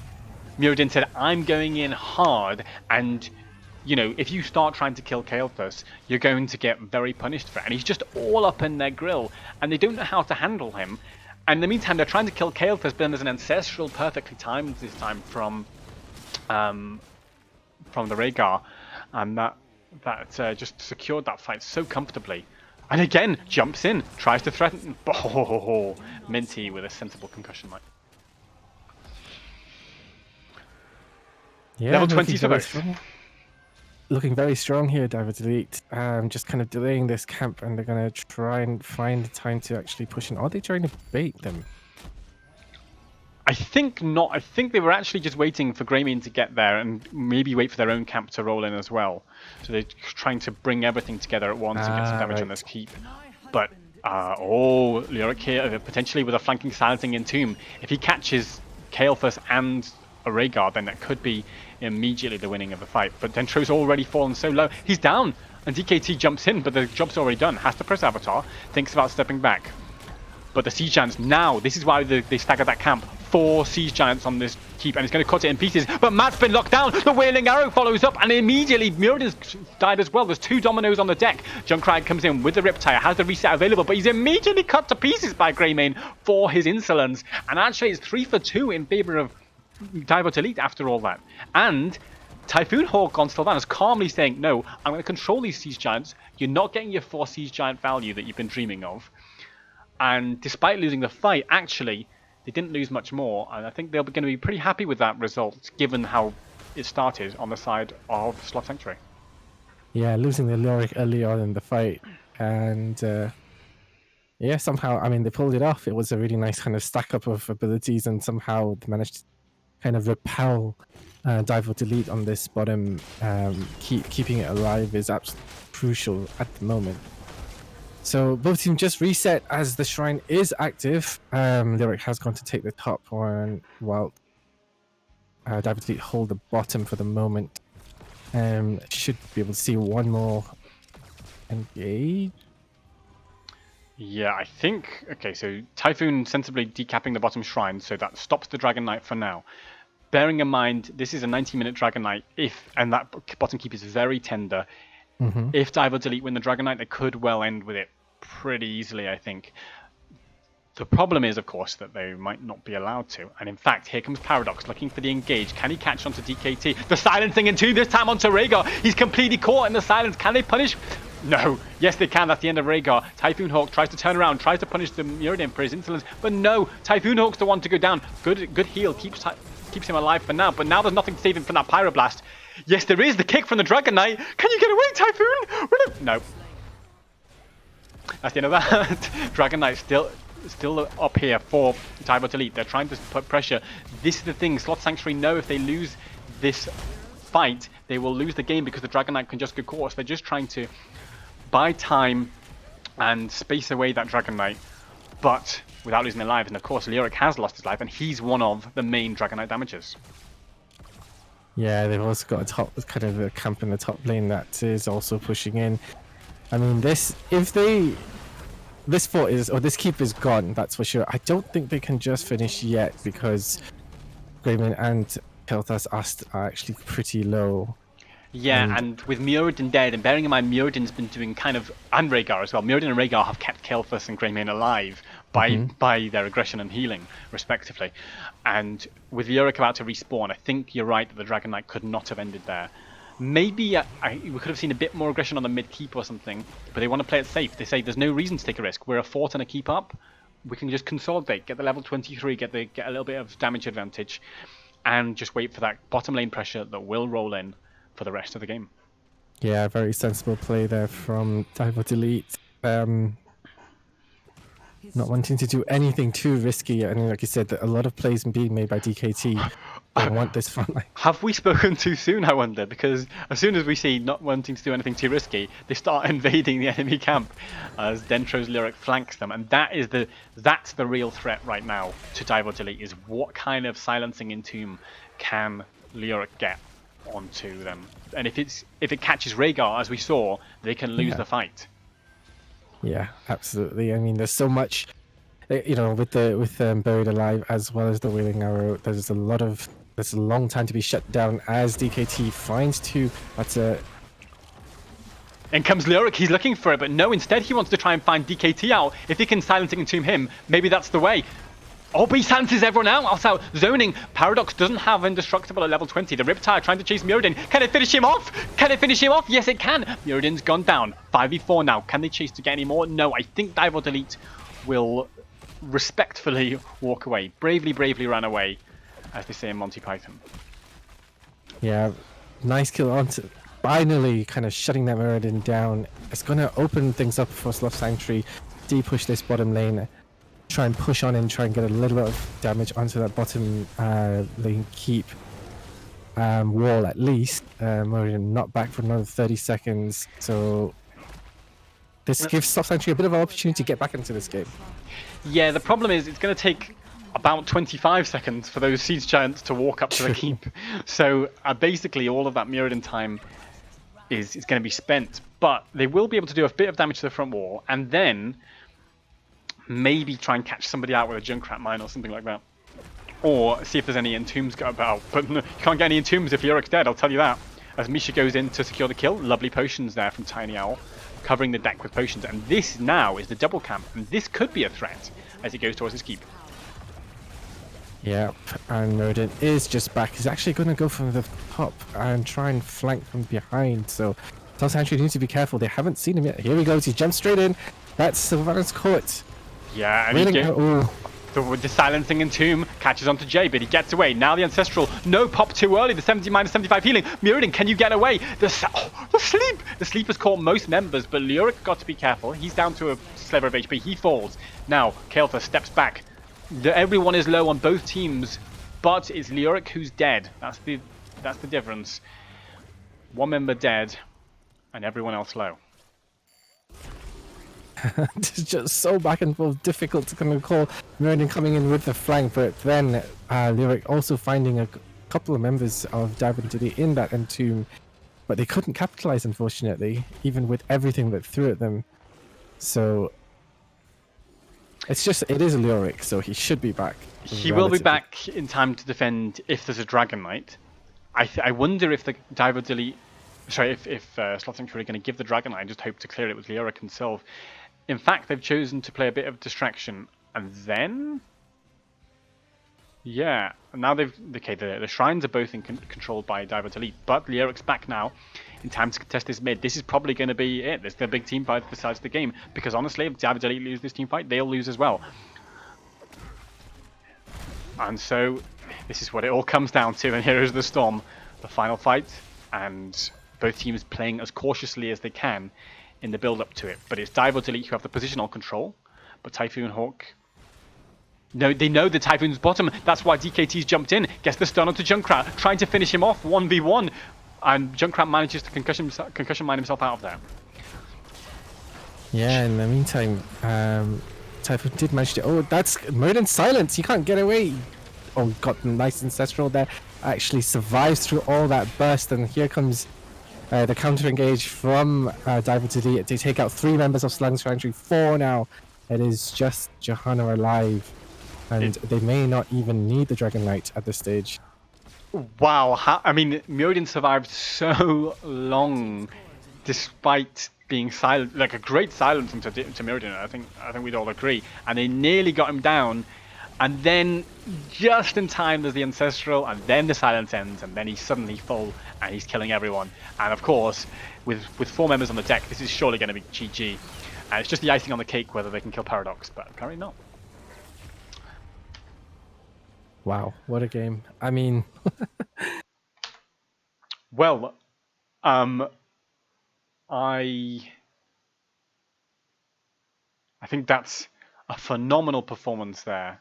Muradin said, "I'm going in hard, and you know, if you start trying to kill Kael'thas, you're going to get very punished for it." And he's just all up in their grill, and they don't know how to handle him. And in the meantime, they're trying to kill Kael'thas, but then there's an Ancestral perfectly timed this time from the Rhaegar, and that just secured that fight so comfortably. And again, jumps in, tries to threaten. Oh, Minty with a sensible concussion light. Yeah, Level 20 for both. Looking very strong here, DiVeOrDeLeTe. Just kind of delaying this camp, and they're going to try and find the time to actually push in. Are they trying to bait them? I think not. I think they were actually just waiting for Greymane to get there and maybe wait for their own camp to roll in as well. So they're trying to bring everything together at once and get some damage on this keep. But, Leoric here, potentially with a flanking silencing Entomb. If he catches Kael'thas and a Rhaegar, then that could be immediately the winning of the fight. But Dentro's already fallen so low. He's down, and DKT jumps in, but the job's already done. Has to press Avatar, thinks about stepping back. But the Siege Giants now, this is why they staggered that camp. 4 Siege Giants on this keep, and it's going to cut it in pieces. But Matt's been locked down. The Wailing Arrow follows up, and immediately Muradin's died as well. There's 2 Dominoes on the deck. Junkrat comes in with the Riptire, has the reset available, but he's immediately cut to pieces by Greymane for his insolence. And actually, it's 3 for 2 in favor of DiVeOrDeLeTe after all that. And Typhoon Hawk on Sylvanas is calmly saying, no, I'm going to control these Siege Giants. You're not getting your 4 Siege Giant value that you've been dreaming of. And despite losing the fight, actually, they didn't lose much more. And I think they're going to be pretty happy with that result, given how it started on the side of Sloth Sanctuary. Yeah, losing the Lyric early on in the fight. And yeah, somehow, I mean, they pulled it off. It was a really nice kind of stack up of abilities, and somehow they managed to kind of repel DiVeOrDeLeTe on this bottom. Keeping it alive is absolutely crucial at the moment. So both teams just reset as the shrine is active. Lyric has gone to take the top one, while DiVeOrDeLeTe hold the bottom for the moment. Should be able to see one more engage. Yeah, I think... Okay, so Typhoon sensibly decapping the bottom shrine, so that stops the Dragon Knight for now. Bearing in mind, this is a 90-minute Dragon Knight, and that bottom keep is very tender. If DiVeOrDeLeTe win the Dragon Knight, they could well end with it pretty easily, I think. The problem is, of course, that they might not be allowed to. And in fact, here comes Paradox looking for the engage. Can he catch onto DKT? The silencing into this time onto Rhaegar. He's completely caught in the silence. Can they punish? No. Yes, they can. That's the end of Rhaegar. Typhoon Hawk tries to turn around, tries to punish the Muradin for his insolence. But no, Typhoon Hawk's the one to go down. Good heal. Keeps him alive for now. But now there's nothing to save him from that Pyroblast. Yes, there is the kick from the Dragon Knight. Can you get away, Typhoon? No. That's the end of that. Dragon Knight still up here for DiVeOrDeLeTe. They're trying to put pressure. This is the thing. Sloth Sanctuary know if they lose this fight, they will lose the game because the Dragon Knight can just go course. They're just trying to buy time and space away that Dragon Knight, but without losing their lives. And of course, Lyric has lost his life, and he's one of the main Dragon Knight damages. Yeah, they've also got a top kind of a camp in the top lane that is also pushing in. I mean, this fort is, or this keep is gone, that's for sure. I don't think they can just finish yet because Greymane and Kel'Thas are actually pretty low. Yeah, and with Muradin dead, and bearing in mind Muradin's been doing kind of, and Rhaegar as well, Muradin and Rhaegar have kept Kel'Thas and Greymane alive by their aggression and healing, respectively. And with Lyric about to respawn, I think you're right that the Dragon Knight could not have ended there. Maybe we could have seen a bit more aggression on the mid keep or something, but they want to play it safe. They say there's no reason to take a risk. We're a fort and a keep up. We can just consolidate, get the level 23, get a little bit of damage advantage, and just wait for that bottom lane pressure that will roll in for the rest of the game. Yeah, very sensible play there from DiVeOrDeLeTe. Not wanting to do anything too risky. I mean, like you said, a lot of plays being made by DKT. They want this front line. Have we spoken too soon, I wonder? Because as soon as we see not wanting to do anything too risky, they start invading the enemy camp as Dentro's Lyric flanks them. And that's the real threat right now to DiVeOrDeLeTe, is what kind of silencing Entomb can Lyric get onto them. And if it catches Rhaegar, as we saw, they can lose the fight. Yeah, absolutely. I mean, there's so much, you know, with Buried Alive as well as the Wailing Arrow. There's a long time to be shut down as DKT finds two. In comes Lyric, he's looking for it, but no, instead he wants to try and find DKT out. If he can silence and entomb him, maybe that's the way. Oh, but he silences everyone else out. Zoning. Paradox doesn't have Indestructible at level 20. The Riptire trying to chase Muradin. Can it finish him off? Can it finish him off? Yes, it can. Muradin's gone down. 5v4 now. Can they chase to get any more? No, I think DiVeOrDeLeTe will respectfully walk away. Bravely run away, as they say in Monty Python. Yeah, nice kill on to finally kind of shutting that Muradin down. It's going to open things up for Sloth Sanctuary. Push this bottom lane. Try and push on and try and get a little bit of damage onto that bottom lane keep wall at least. We're not back for another 30 seconds, so this gives Sloth Sanctuary a bit of an opportunity to get back into this game. Yeah, the problem is it's going to take about 25 seconds for those Siege Giants to walk up to the keep. So basically all of that Muradin time is going to be spent, but they will be able to do a bit of damage to the front wall, and then maybe try and catch somebody out with a Junkrat mine or something like that. Or see if there's any entombs go about. But no, you can't get any entombs if Lyuric's dead, I'll tell you that. As Misha goes in to secure the kill, lovely potions there from Tiny Owl, covering the deck with potions. And this now is the double camp, and this could be a threat as he goes towards his keep. Yep, and Meriden is just back. He's actually going to go from the top and try and flank from behind. So Sloth Sanctuary needs to be careful. They haven't seen him yet. Here he goes. He jumps straight in. That's Sylvanas caught. Yeah, and Really? the silencing entomb catches onto Jay, but he gets away. Now the Ancestral, no pop too early. The 70 minus 75 healing. Muradin, can you get away? The sleep! The sleep has caught most members, but Lyuric got to be careful. He's down to a sliver of HP. He falls. Now, Kael'thas steps back. Everyone is low on both teams, but it's Lyuric who's dead. That's the difference. One member dead, and everyone else low. It's just so back and forth, difficult to kind of call. Meriden coming in with the flank, but then Lyuric also finding a couple of members of DiVeOrDeLeTe in that entomb, but they couldn't capitalize, unfortunately, even with everything that threw at them. So it is Lyuric, so he should be back. He will be back in time to defend if there's a Dragon Knight. I wonder if the DiVeOrDeLeTe, if Sloth Sanctuary are going to give the Dragon Knight and just hope to clear it with Lyuric and Sylve. In fact, they've chosen to play a bit of distraction, and then, yeah, now the shrines are both controlled by DiVeOrDeLeTe, but Lyuric's back now in time to contest this mid. This is probably going to be it. This is the big team fight besides the game, because honestly, if DiVeOrDeLeTe lose this team fight, they'll lose as well. And so, this is what it all comes down to, and here is the Storm, the final fight, and both teams playing as cautiously as they can in the build-up to it. But it's DiVeOrDeLeTe who have the positional control, but Typhoon Hawk... No, they know the Typhoon's bottom, that's why DKT's jumped in, gets the stun onto Junkrat, trying to finish him off 1v1, and Junkrat manages to concussion mine himself out of there. Yeah, in the meantime, Typhoon did manage to... Oh, that's Meriden's silence, he can't get away. Oh, got the nice Ancestral there, actually survives through all that burst, and here comes the counter engage from DiVeOrDeLeTe. They take out 3 members of Sloth Sanctuary, 4 now. It is just Johanna alive, and they may not even need the Dragon Knight at this stage. Wow, I mean, Muradin survived so long, despite being silent, like a great silence to Muradin. I think we'd all agree, and they nearly got him down. And then, just in time, there's the Ancestral, and then the silence ends, and then he's suddenly full, and he's killing everyone. And of course, with 4 members on the deck, this is surely going to be GG. And it's just the icing on the cake whether they can kill Paradox, but apparently not. Wow, what a game. I mean... Well, I think that's a phenomenal performance there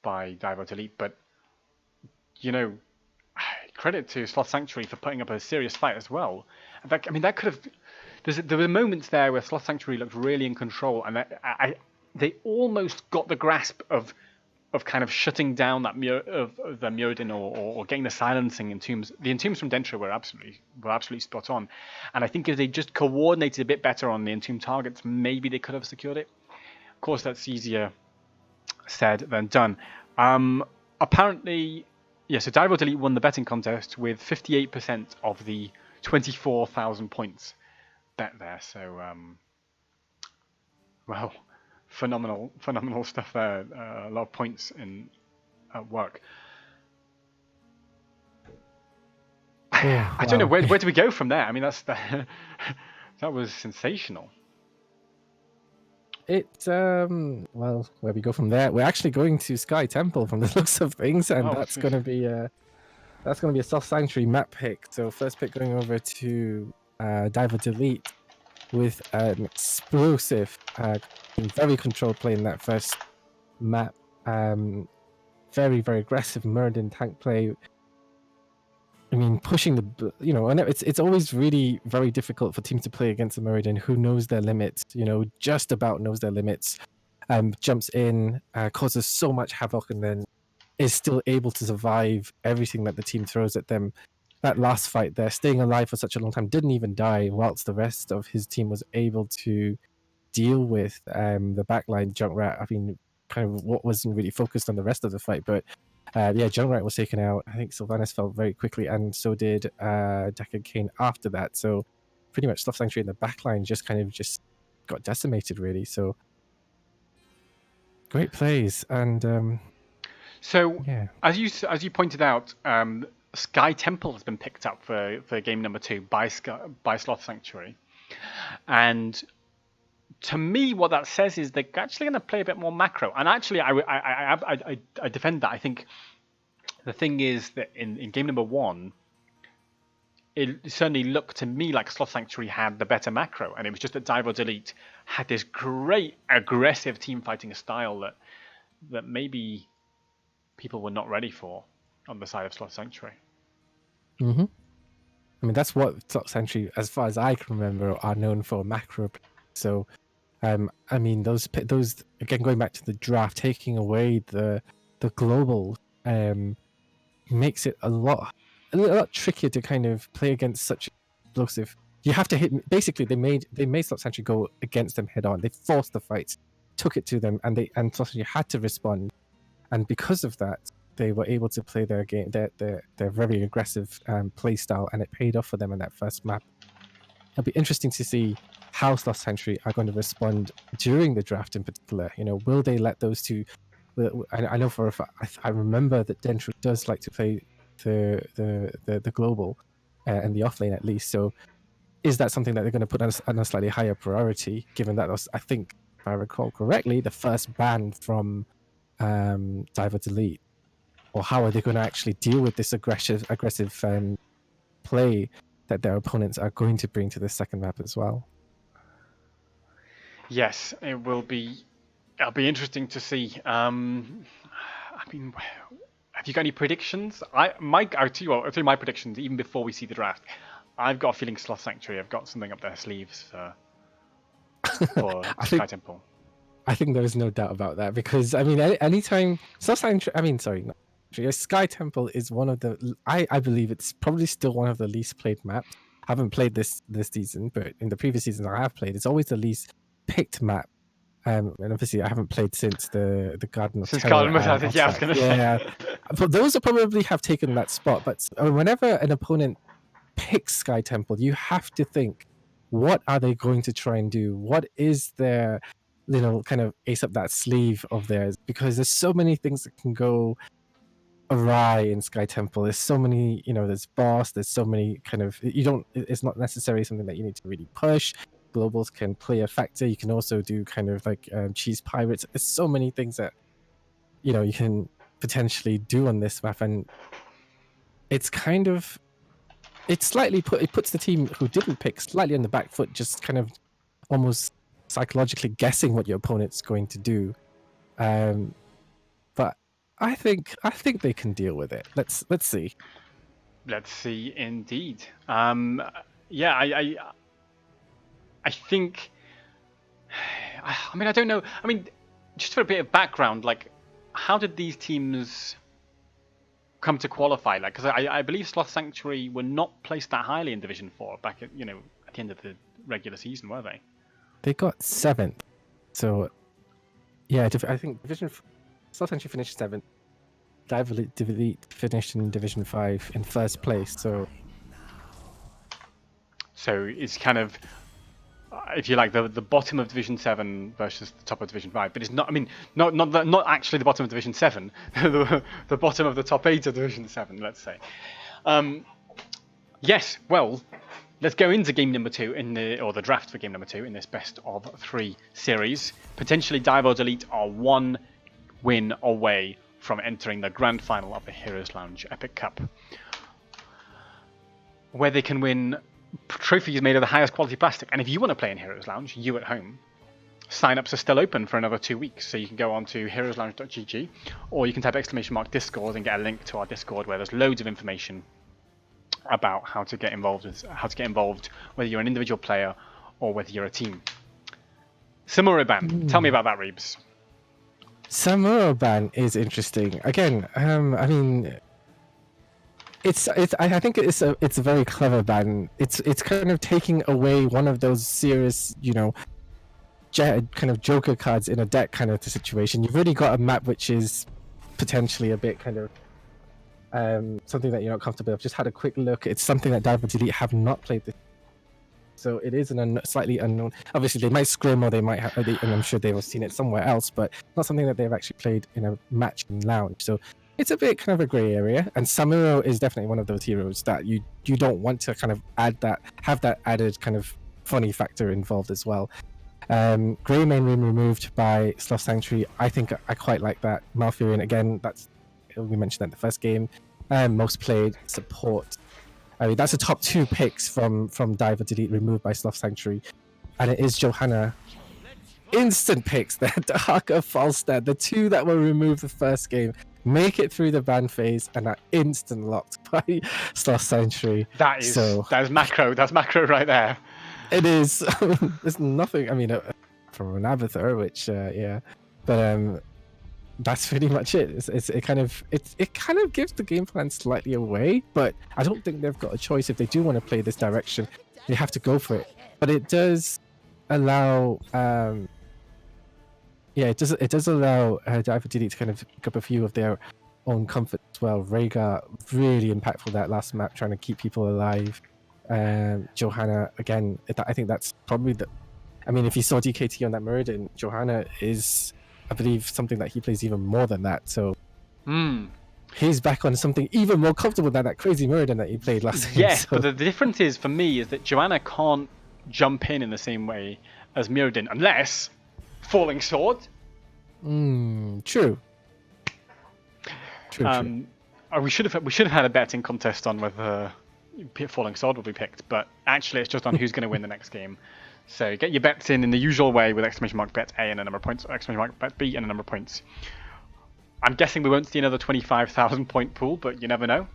by DiVeOrDeLeTe, but you know, credit to Sloth Sanctuary for putting up a serious fight as well. In fact, I mean, that could have... There were moments there where Sloth Sanctuary looked really in control, and they almost got the grasp of kind of shutting down that the Muradin or getting the silencing entombs. The entombs from Dentra were absolutely spot on, and I think if they just coordinated a bit better on the entomb targets, maybe they could have secured it. Of course, that's easier said than done. Apparently, yeah, so DiVeOrDeLeTe won the betting contest with 58% of the 24,000 points bet there. So, well, phenomenal stuff there. A lot of points at work. Yeah, I don't know, where do we go from there? I mean, that was sensational. Well, where we go from there? We're actually going to Sky Temple from the looks of things, and that's going to be a Sloth Sanctuary map pick. So first pick going over to DiVeOrDeLeTe with an explosive, very controlled play in that first map. Very aggressive Muradin tank play. I mean, pushing and it's always really very difficult for teams to play against a Muradin who knows their limits, just about knows their limits, jumps in, causes so much havoc, and then is still able to survive everything that the team throws at them. That last fight there, staying alive for such a long time, didn't even die, whilst the rest of his team was able to deal with the backline Junkrat. I mean, kind of what wasn't really focused on the rest of the fight, but Junkrat was taken out. I think Sylvanas fell very quickly, and so did Deckard Cain after that. So pretty much Sloth Sanctuary in the backline just got decimated, really. So great plays, and So yeah. as you pointed out, Sky Temple has been picked up for game number 2 by Sloth Sanctuary, and to me, what that says is they're actually going to play a bit more macro. And actually, I defend that. I think the thing is that in game number 1, it certainly looked to me like Sloth Sanctuary had the better macro, and it was just that DiVeOrDeLeTe had this great aggressive team fighting style that maybe people were not ready for on the side of Sloth Sanctuary. Mm-hmm. I mean, that's what Sloth Sanctuary, as far as I can remember, are known for, macro. So, I mean, those again, going back to the draft, taking away the global makes it a lot trickier to kind of play against such explosive. You have to hit. Basically, they made Sloth Sanctuary go against them head on. They forced the fight, took it to them, and Sloth Sanctuary had to respond. And because of that, they were able to play their game, their very aggressive play style, and it paid off for them in that first map. It'll be interesting to see how Sloth Sanctuary are going to respond during the draft in particular. You know, will they let those two? I know for a fact, I remember that Dentro does like to play the global and the offlane at least. So is that something that they're going to put on a slightly higher priority, given that was, I think, if I recall correctly, the first ban from DiVeOrDeLeTe? Or how are they going to actually deal with this aggressive play that their opponents are going to bring to the second map as well? Yes, it will be. It'll be interesting to see. I mean, have you got any predictions? I'll tell you my predictions even before we see the draft. I've got a feeling Sloth Sanctuary have got something up their sleeves for Sky Temple. I think there is no doubt about that, because I mean, anytime Sloth Sanctuary, Sky Temple is one of the. I believe it's probably still one of the least played maps. I haven't played this season, but in the previous seasons I have played, it's always the least picked map. And obviously, I haven't played since the Garden of Terror. Garden of Terror, I was going to say. But those will probably have taken that spot. But whenever an opponent picks Sky Temple, you have to think, what are they going to try and do? What is their, kind of ace up that sleeve of theirs? Because there's so many things that can go awry in Sky Temple. There's so many, there's boss, there's so many kind of, it's not necessarily something that you need to really push. Globals can play a factor. You can also do kind of like cheese pirates. There's so many things that you can potentially do on this map, and it's kind of it puts the team who didn't pick slightly on the back foot, just kind of almost psychologically guessing what your opponent's going to do. But I think they can deal with it. Let's see. Let's see, indeed. I think. I mean, I don't know. I mean, just for a bit of background, like, how did these teams come to qualify? Like, because I believe Sloth Sanctuary were not placed that highly in Division 4 back at the end of the regular season, were they? They got 7th. So, yeah, I think Sloth Sanctuary finished 7th. DiVeOrDeLeTe finished in Division 5 in first place. So it's kind of, if you like, the bottom of Division 7 versus the top of Division 5, but it's not. I mean, not actually the bottom of Division 7, the bottom of the top 8 of Division 7, let's say. Yes. Well, let's go into game number 2 or the draft for game number 2 in this best of 3 series. Potentially, DiVeOrDeLeTe are 1 win away from entering the grand final of the Heroes Lounge Epic Cup, where they can win trophies made of the highest quality plastic. And if you want to play in Heroes Lounge, you at home, sign-ups are still open for another 2 weeks. So you can go on to heroeslounge.gg, or you can type !Discord and get a link to our Discord, where there's loads of information about how to get involved, whether you're an individual player or whether you're a team. Samurai Ban, tell me about that, Reebs. Samurai Ban is interesting. Again, I mean, I think it's a very clever ban. It's kind of taking away one of those serious, kind of Joker cards in a deck kind of situation. You've already got a map which is potentially a bit kind of something that you're not comfortable with. I've just had a quick look. It's something that DiVeOrDeLeTe have not played this, so it is an slightly unknown. Obviously, they might scrim or they might have, and I'm sure they've seen it somewhere else, but not something that they've actually played in a match in lounge. So it's a bit kind of a grey area. And Samuro is definitely one of those heroes that you don't want to kind of have that added kind of funny factor involved as well. Grey main room removed by Sloth Sanctuary. I think I quite like that. Malfurion again. We mentioned that in the first game. Most played support. I mean, that's the top 2 picks from DiVeOrDeLeTe removed by Sloth Sanctuary, and it is Johanna. Instant picks there. Darker Falstad, the 2 that were removed the first game, make it through the ban phase and are instant locked by Sloth Sanctuary. That is macro. That's macro right there. It is. There's nothing. I mean, from an Abathur, which but that's pretty much it. It kind of gives the game plan slightly away, but I don't think they've got a choice. If they do want to play this direction, they have to go for it. But it does allow, it does allow DiVeOrDeLeTe to kind of pick up a few of their own comfort as well. Rhaegar really impactful that last map, trying to keep people alive. Johanna again. I think that's probably the. I mean, if you saw DKT on that Muradin, Johanna is, I believe, something that he plays even more than that. So he's back on something even more comfortable than that crazy Muradin that he played last game. Yes, but the difference is for me is that Johanna can't jump in the same way as Muradin unless Falling Sword. True. We should have had a betting contest on whether Falling Sword will be picked, but actually it's just on who's going to win the next game. So get your bets in the usual way with exclamation mark bet A and a number of points, or exclamation mark bet B and a number of points. I'm guessing we won't see another 25,000 point pool, but you never know.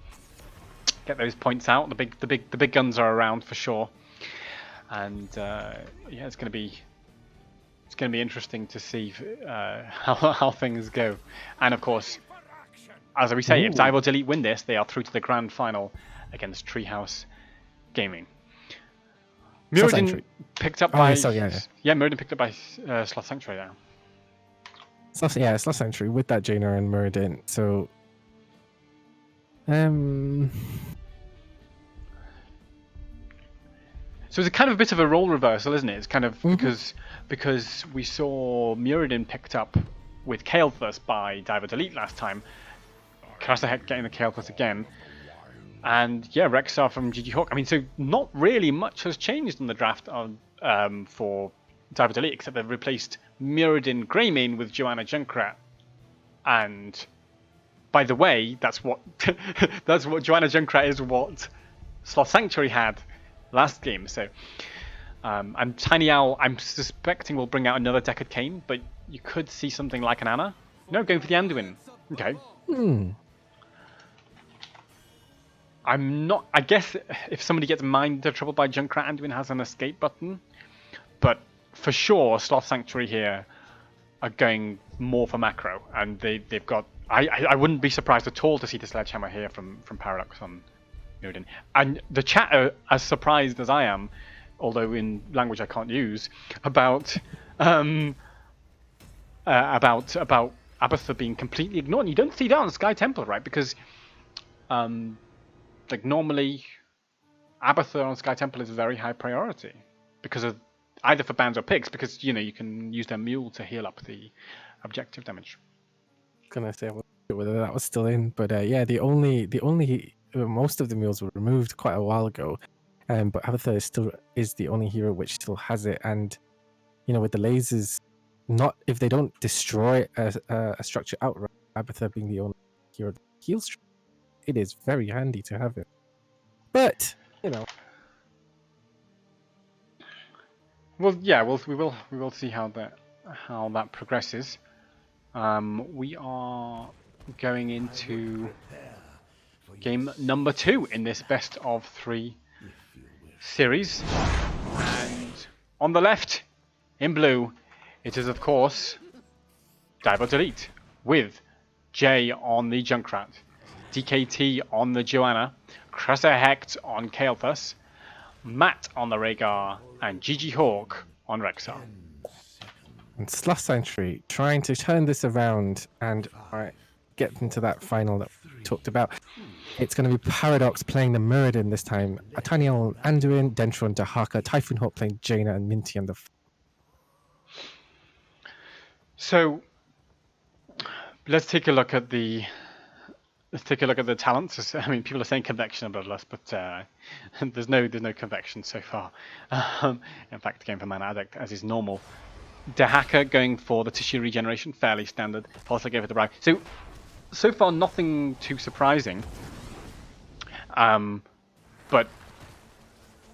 Get those points out. The big guns are around for sure, and it's going to be interesting to see how things go. And of course, as we say, if DiVeOrDeLeTe win this, they are through to the grand final against Treehouse Gaming. Muradin picked up by Muradin picked up by Sloth Sanctuary now. Sloth Sanctuary with that Jaina and Muradin. So so it's a kind of a bit of a role reversal, isn't it? It's kind of because we saw Muradin picked up with Kael'thas by DiVeOrDeLeTe last time. Krasahek getting the Kael'thas again. And Rexar from GG Hawk. I mean, so not really much has changed in the draft for DiVeOrDeLeTe, except they've replaced Muradin Greymane with Johanna Junkrat. And by the way, that's what Johanna Junkrat is what Sloth Sanctuary had last game. So and Tiny Owl, I'm suspecting will bring out another Deckard Cain, but you could see something like an Anna. No, going for the Anduin. Okay. I guess if somebody gets mind troubled by Junkrat, Anduin has an escape button. But for sure, Sloth Sanctuary here are going more for macro. And they've got... I wouldn't be surprised at all to see the Sledgehammer here from Paradox on Muradin. And the chat are as surprised as I am, although in language I can't use, about Abathur being completely ignored. And you don't see that on Sky Temple, right? Because... normally, Abathur on Sky Temple is a very high priority because of either for bans or picks, because you can use their mule to heal up the objective damage. Gonna say whether that was still in, but the only most of the mules were removed quite a while ago, but Abathur is the only hero which still has it, and with the lasers, not if they don't destroy a structure outright, Abathur being the only hero that heals. It is very handy to have it, but Well, yeah, we will see how that progresses. We are going into game number 2 in this best of 3 series, and on the left, in blue, it is of course DiVeOrDeLeTe with Jay on the Junkrat, DKT on the Johanna, Krasahek on Kael'thas, Matt on the Rhaegar, and GG Hawk on Rexar. And Sloth Sanctuary trying to turn this around and get into that final that we talked about. It's going to be Paradox playing the Muradin this time. Ataniel Anduin, Dentro and Dahaka, Typhoon Hawk playing Jaina and Minty on the. So let's take a look at the talents. I mean, people are saying convection and bloodlust, but there's no convection so far. In fact, going for Mana Addict as is normal. Dahaka going for the tissue regeneration, fairly standard. Also go for the bribe. So far nothing too surprising. But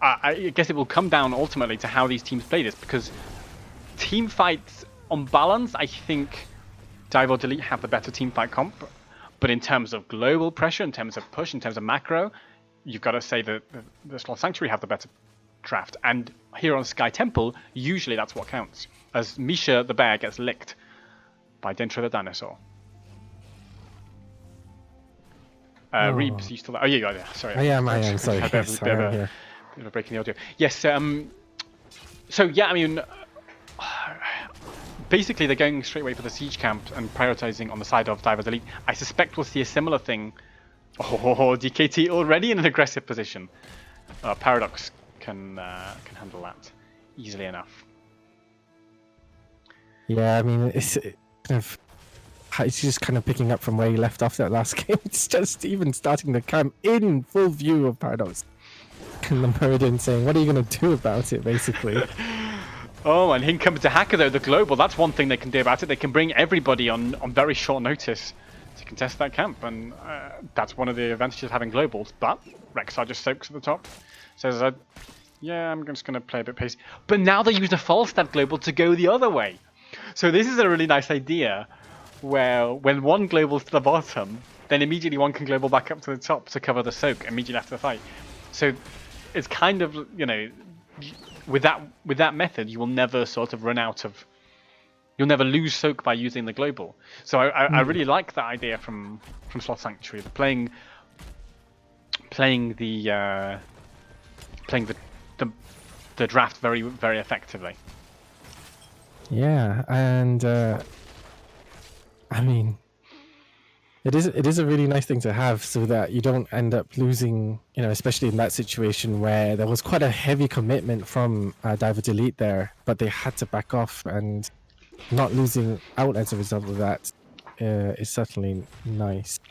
I guess it will come down ultimately to how these teams play this, because team fights on balance, I think DiVeOrDeLeTe have the better team fight comp. But in terms of global pressure, in terms of push, in terms of macro, you've got to say that the Sloth Sanctuary have the better draft. And here on Sky Temple, usually that's what counts. As Misha the bear gets licked by Dentro the dinosaur. Reebs, you still there? Oh, yeah, yeah, sorry. I am, sorry. A bit of a break in the audio. Yes, so yeah, I mean, basically they're going straight away for the siege camp and prioritizing on the side of DiVeOrDeLeTe. I suspect we'll see a similar thing. Oh, DKT already in an aggressive position. Paradox can handle that easily enough. Yeah, I mean, it's just kind of picking up from where you left off that last game. It's just even starting the camp in full view of Paradox. And the Muradin saying, what are you going to do about it, basically? Oh, and here comes Dahaka, though, the global. That's one thing they can do about it. They can bring everybody on very short notice to contest that camp. And that's one of the advantages of having globals. But Rexar just soaks at the top. Says, yeah, I'm just going to play a bit pacey. But now they use a false stat global to go the other way. So this is a really nice idea, where when one global's to the bottom, then immediately one can global back up to the top to cover the soak immediately after the fight. So it's kind of, you know, with that method, you will never sort of run out of, you'll never lose soak by using the global. So I really like that idea from Sloth Sanctuary, playing the draft very, very effectively. Yeah, and I mean, it is a really nice thing to have, so that you don't end up losing, you know, especially in that situation where there was quite a heavy commitment from DiVeOrDeLeTe there, but they had to back off, and not losing out as a result of that is certainly nice.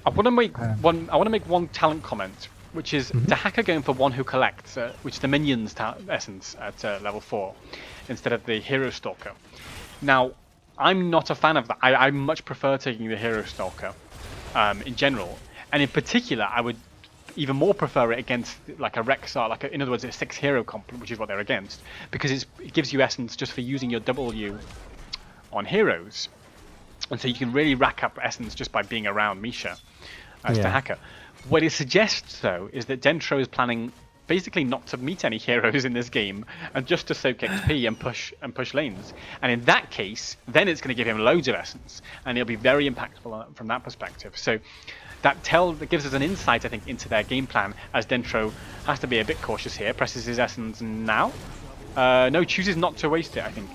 I want to make one talent comment, which is Dahaka going for one who collects, which is the minions essence at level 4, instead of the Hero Stalker. Now, I'm not a fan of that. I much prefer taking the Hero Stalker in general, and in particular, I would even more prefer it against like a Rexar, in other words, a 6 hero comp, which is what they're against, because it gives you essence just for using your W on heroes, and so you can really rack up essence just by being around Misha as Dahaka. What it suggests, though, is that Dentro is planning basically not to meet any heroes in this game and just to soak XP and push lanes. And in that case, then it's going to give him loads of essence, and it'll be very impactful from that perspective. So that gives us an insight, I think, into their game plan, as Dentro has to be a bit cautious here. Presses his essence now. No, chooses not to waste it, I think,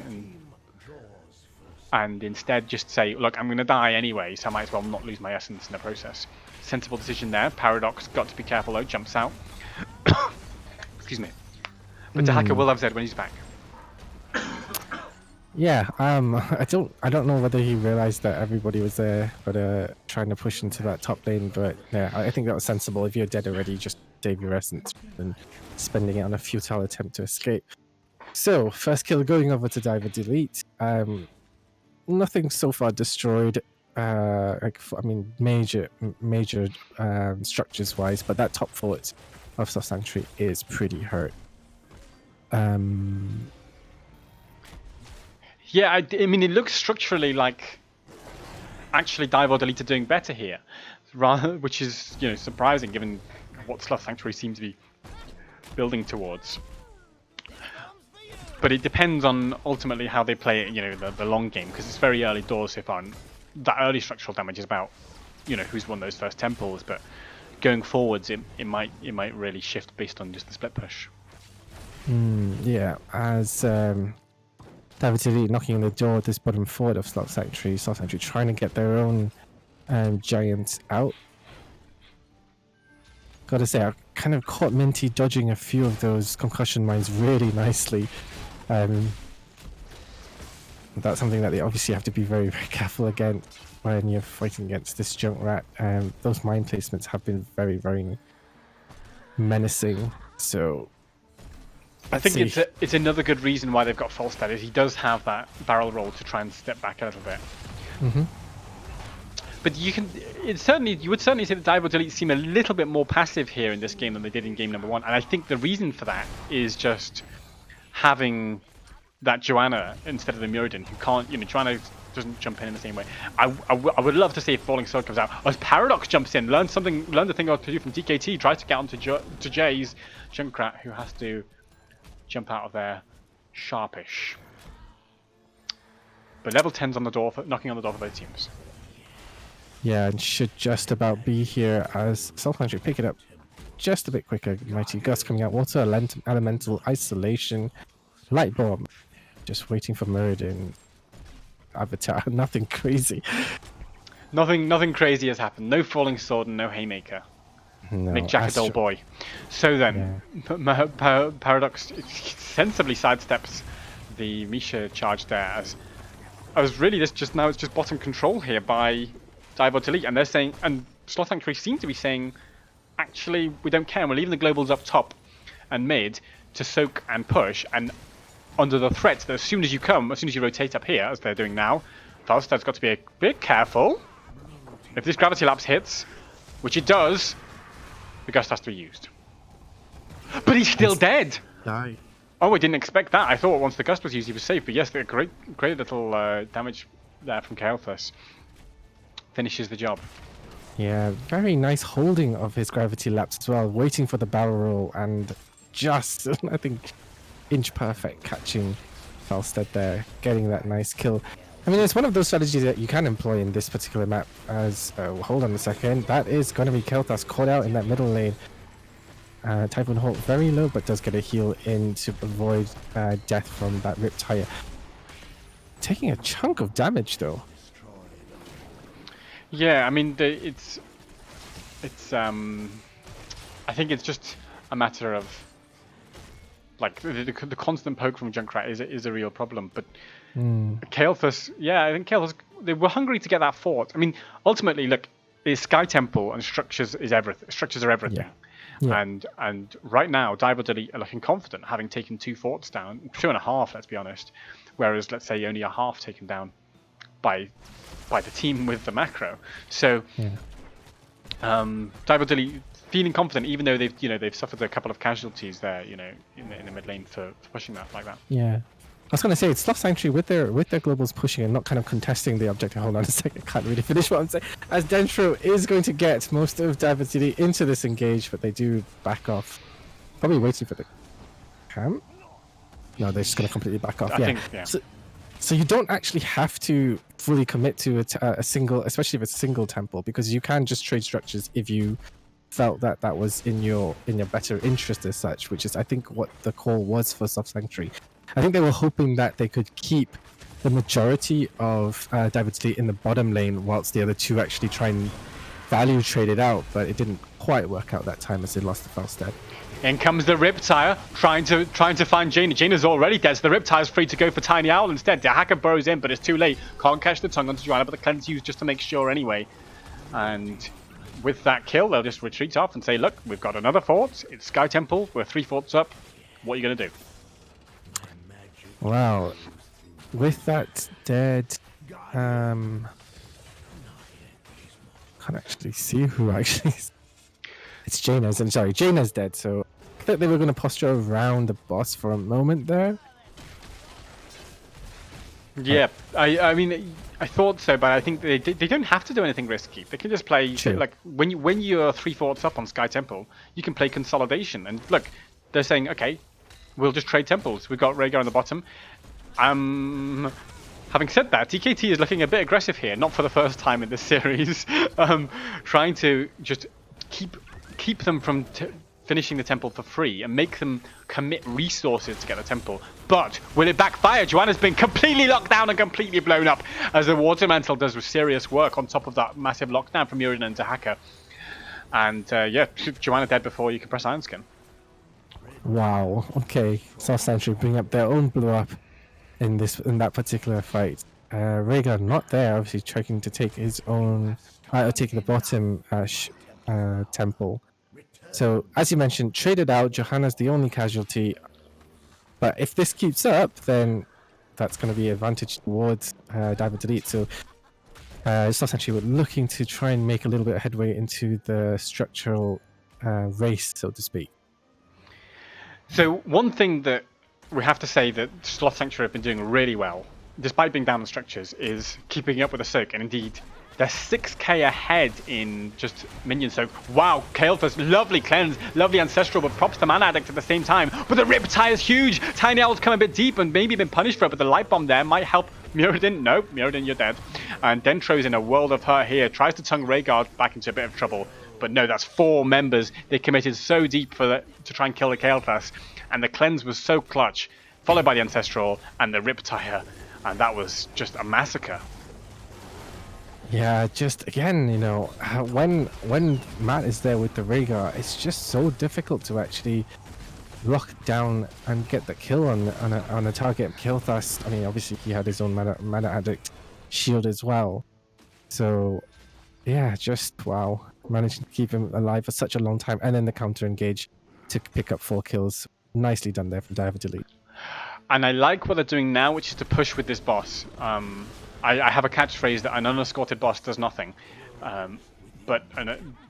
and instead just say, look, I'm going to die anyway, so I might as well not lose my essence in the process. Sensible decision there. Paradox, got to be careful though, jumps out. Excuse me. But Dahaka will have Zed when he's back. Yeah, I don't know whether he realized that everybody was there, but trying to push into that top lane. But yeah, I think that was sensible. If you're dead already, just save your essence and spending it on a futile attempt to escape. So first kill going over to DiVeOrDeLeTe. Nothing so far destroyed. I mean, major structures wise, but that top fort of Sloth Sanctuary is pretty hurt. Yeah, I mean, it looks structurally like actually DiVeOrDeLeTe are doing better here, which is, you know, surprising given what Sloth Sanctuary seems to be building towards. But it depends on ultimately how they play it, you know, the long game, because it's very early doors so far. And that early structural damage is about, you know, who's won those first temples, but going forwards, it might really shift based on just the split push. Yeah, as DiVeOrDeLeTe knocking on the door at this bottom forward of Sloth Sanctuary. Sloth Sanctuary trying to get their own giants out. Gotta say, I kind of caught Minty dodging a few of those concussion mines really nicely. That's something that they obviously have to be very, very careful against when you're fighting against this Junkrat. Those mine placements have been very, very menacing. So I think it's another good reason why they've got Falstad is he does have that barrel roll to try and step back a little bit. Mm-hmm. But you would certainly say that DiVeOrDeLeTe seem a little bit more passive here in this game than they did in game number 1, and I think the reason for that is just having that Joanna instead of the Muradin, who can't, Joanna doesn't jump in the same way. I would love to see if Falling Sword comes out. As Paradox jumps in, learn the thing to do from DKT, tries to get onto Jay's Junkrat, who has to jump out of there sharpish. But level 10's on the door, knocking on the door for both teams. Yeah, and should just about be here as Sloth Sanctuary pick it up just a bit quicker. Mighty Gust coming out, Water, Elemental, Isolation, Light Bomb. Just waiting for Muradin. Avatar, nothing crazy. Nothing crazy has happened. No Falling Sword and no Haymaker. No, Make Jack a dull boy. So then, Paradox sensibly sidesteps the Misha charge there. As I was really just now, it's just bottom control here by DiVeOrDeLeTe, and they're saying, and Sloth Sanctuary seem to be saying, actually we don't care. We're leaving the globals up top and mid to soak and push, and under the threat that as soon as you rotate up here, as they're doing now, Falstad's got to be a bit careful. If this gravity lapse hits, which it does, the gust has to be used. But he's still dead! Die. Oh, I didn't expect that. I thought once the gust was used, he was safe. But yes, a great little damage there from Kael'thas. Finishes the job. Yeah, very nice holding of his gravity lapse as well, waiting for the barrel roll and just, I think, inch perfect catching Falstad there, getting that nice kill. I mean, it's one of those strategies that you can employ in this particular map as, hold on a second, that is going to be Kael'thas caught out in that middle lane. Typhoon Hawk very low, but does get a heal in to avoid death from that ripped tire. Taking a chunk of damage though. Yeah, I mean, I think it's just a matter of like the constant poke from Junkrat is a real problem. But Kael'thas, yeah, I think Kael'thas, they were hungry to get that fort. I mean, ultimately, look, the Sky Temple and structures is everything. Structures are everything. Yeah. And right now, DiVeOrDeLeTe are looking confident, having taken 2 forts down, 2.5, let's be honest. Whereas, let's say, only a half taken down by the team with the macro. So, DiVeOrDeLeTe feeling confident, even though they've suffered a couple of casualties there, in the mid lane for pushing that like that. Yeah. I was going to say, it's Sloth Sanctuary with their globals pushing and not kind of contesting the objective. Hold on a second, I can't really finish what I'm saying. As Dentro is going to get most of DiVeOrDeLeTe into this engage, but they do back off. Probably waiting for the camp. No, they're just going to completely back off. I think, yeah. So you don't actually have to fully commit to a single, especially if it's a single temple, because you can just trade structures if you felt that was in your better interest as such, which is I think what the call was for Sloth Sanctuary. I think they were hoping that they could keep the majority of DiVeOrDeLeTe in the bottom lane whilst the other two actually try and value trade it out, but it didn't quite work out that time as they lost to Falstad. In comes the Riptire, trying to find Jaina. Jaina's already dead, so the Riptire's free to go for Tiny Owl instead. The hacker burrows in, but it's too late. Can't catch the tongue onto Joanna, but the cleanse used just to make sure anyway. And with that kill, they'll just retreat off and say, look, we've got another fort. It's Sky Temple. We're 3 forts up. What are you going to do? Wow. With that dead, can't actually see who actually is. It's Jaina's, and sorry, Jaina's dead, so I thought they were going to posture around the boss for a moment there. Yeah, I mean, I thought so, but I think they don't have to do anything risky. They can just play, like, when you're 3 forts up on Sky Temple, you can play Consolidation. And look, they're saying, okay, we'll just trade temples. We've got Rhaegar on the bottom. Having said that, DKT is looking a bit aggressive here, not for the first time in this series, trying to just keep them from finishing the temple for free and make them commit resources to get the temple. But will it backfire? Joanna's been completely locked down and completely blown up as the water mantle does serious work on top of that massive lockdown from Muradin and Dahaka. And yeah, Joanna dead before you can press Iron Skin. Wow. Okay. Sloth Sanctuary bring up their own blow up in that particular fight. Rhaegar not there, obviously trying to take his own, take the bottom temple. So as you mentioned, traded out. Johanna's the only casualty. But if this keeps up, then that's going to be advantage towards DiVeOrDeLeTe. So Sloth Sanctuary were looking to try and make a little bit of headway into the structural race, so to speak. So one thing that we have to say that Sloth Sanctuary have been doing really well, despite being down in structures, is keeping up with the soak. And indeed, they're 6k ahead in just minion soak. Wow, Kael'thas, lovely cleanse, lovely ancestral, but props to Mana Addict at the same time. But the Riptide is huge. Tiny Owl's come a bit deep and maybe been punished for it, but the light bomb there might help Muradin. No, Muradin, you're dead. And Dentro's in a world of hurt here. Tries to tongue Rhaegar back into a bit of trouble. But no, that's 4 members. They committed so deep to try and kill the Kael'thas. And the cleanse was so clutch, followed by the ancestral and the Riptire. And that was just a massacre. Yeah, just again, you know, when Matt is there with the Rhaegar, it's just so difficult to actually lock down and get the kill on a target. Kael'thas, I mean, obviously he had his own mana addict shield as well. So yeah, just wow, managing to keep him alive for such a long time, and then the counter engage to pick up 4 kills. Nicely done there from DiVeOrDeLeTe. And I like what they're doing now, which is to push with this boss. I have a catchphrase that an unescorted boss does nothing, but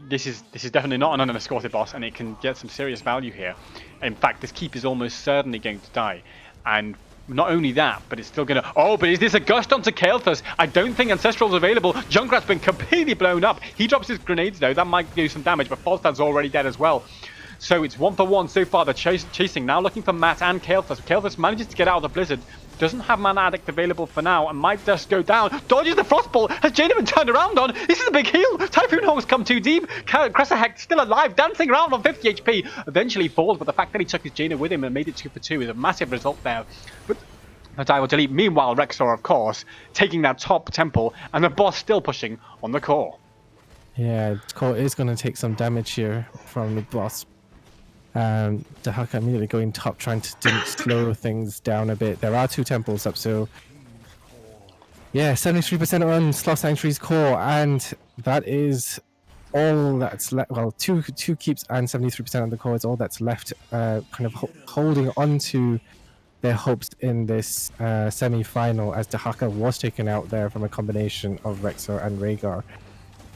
this is definitely not an unescorted boss, and it can get some serious value here. In fact, this keep is almost certainly going to die, and not only that, but it's still gonna. Oh, but is this a gust onto Kael'thas? I don't think Ancestral's available. Junkrat's been completely blown up. He drops his grenades though. That might do some damage, but Falstad's already dead as well. So it's 1 for 1 so far. They're chasing now, looking for Matt and Kael'thas. Kael'thas manages to get out of the blizzard. Doesn't have Mana Addict available for now and might just go down. Dodges the Frostball. Has Jaina been turned around on? This is a big heal. Typhoon Hawk's come too deep. Cressahek still alive, dancing around on 50 HP. Eventually falls, but the fact that he took his Jaina with him and made it 2 for 2 is a massive result there. But DiVeOrDeLeTe, meanwhile, Rexor, of course, taking that top temple, and the boss still pushing on the core. Yeah, the core is going to take some damage here from the boss. Dahaka immediately going top, trying to slow things down a bit. There are 2 temples up, so yeah, 73% on Sloth Sanctuary's core, and that is all that's left. Well, two keeps and 73% on the core is all that's left, kind of holding on to their hopes in this semi-final, as Dahaka was taken out there from a combination of Rexor and Rhaegar.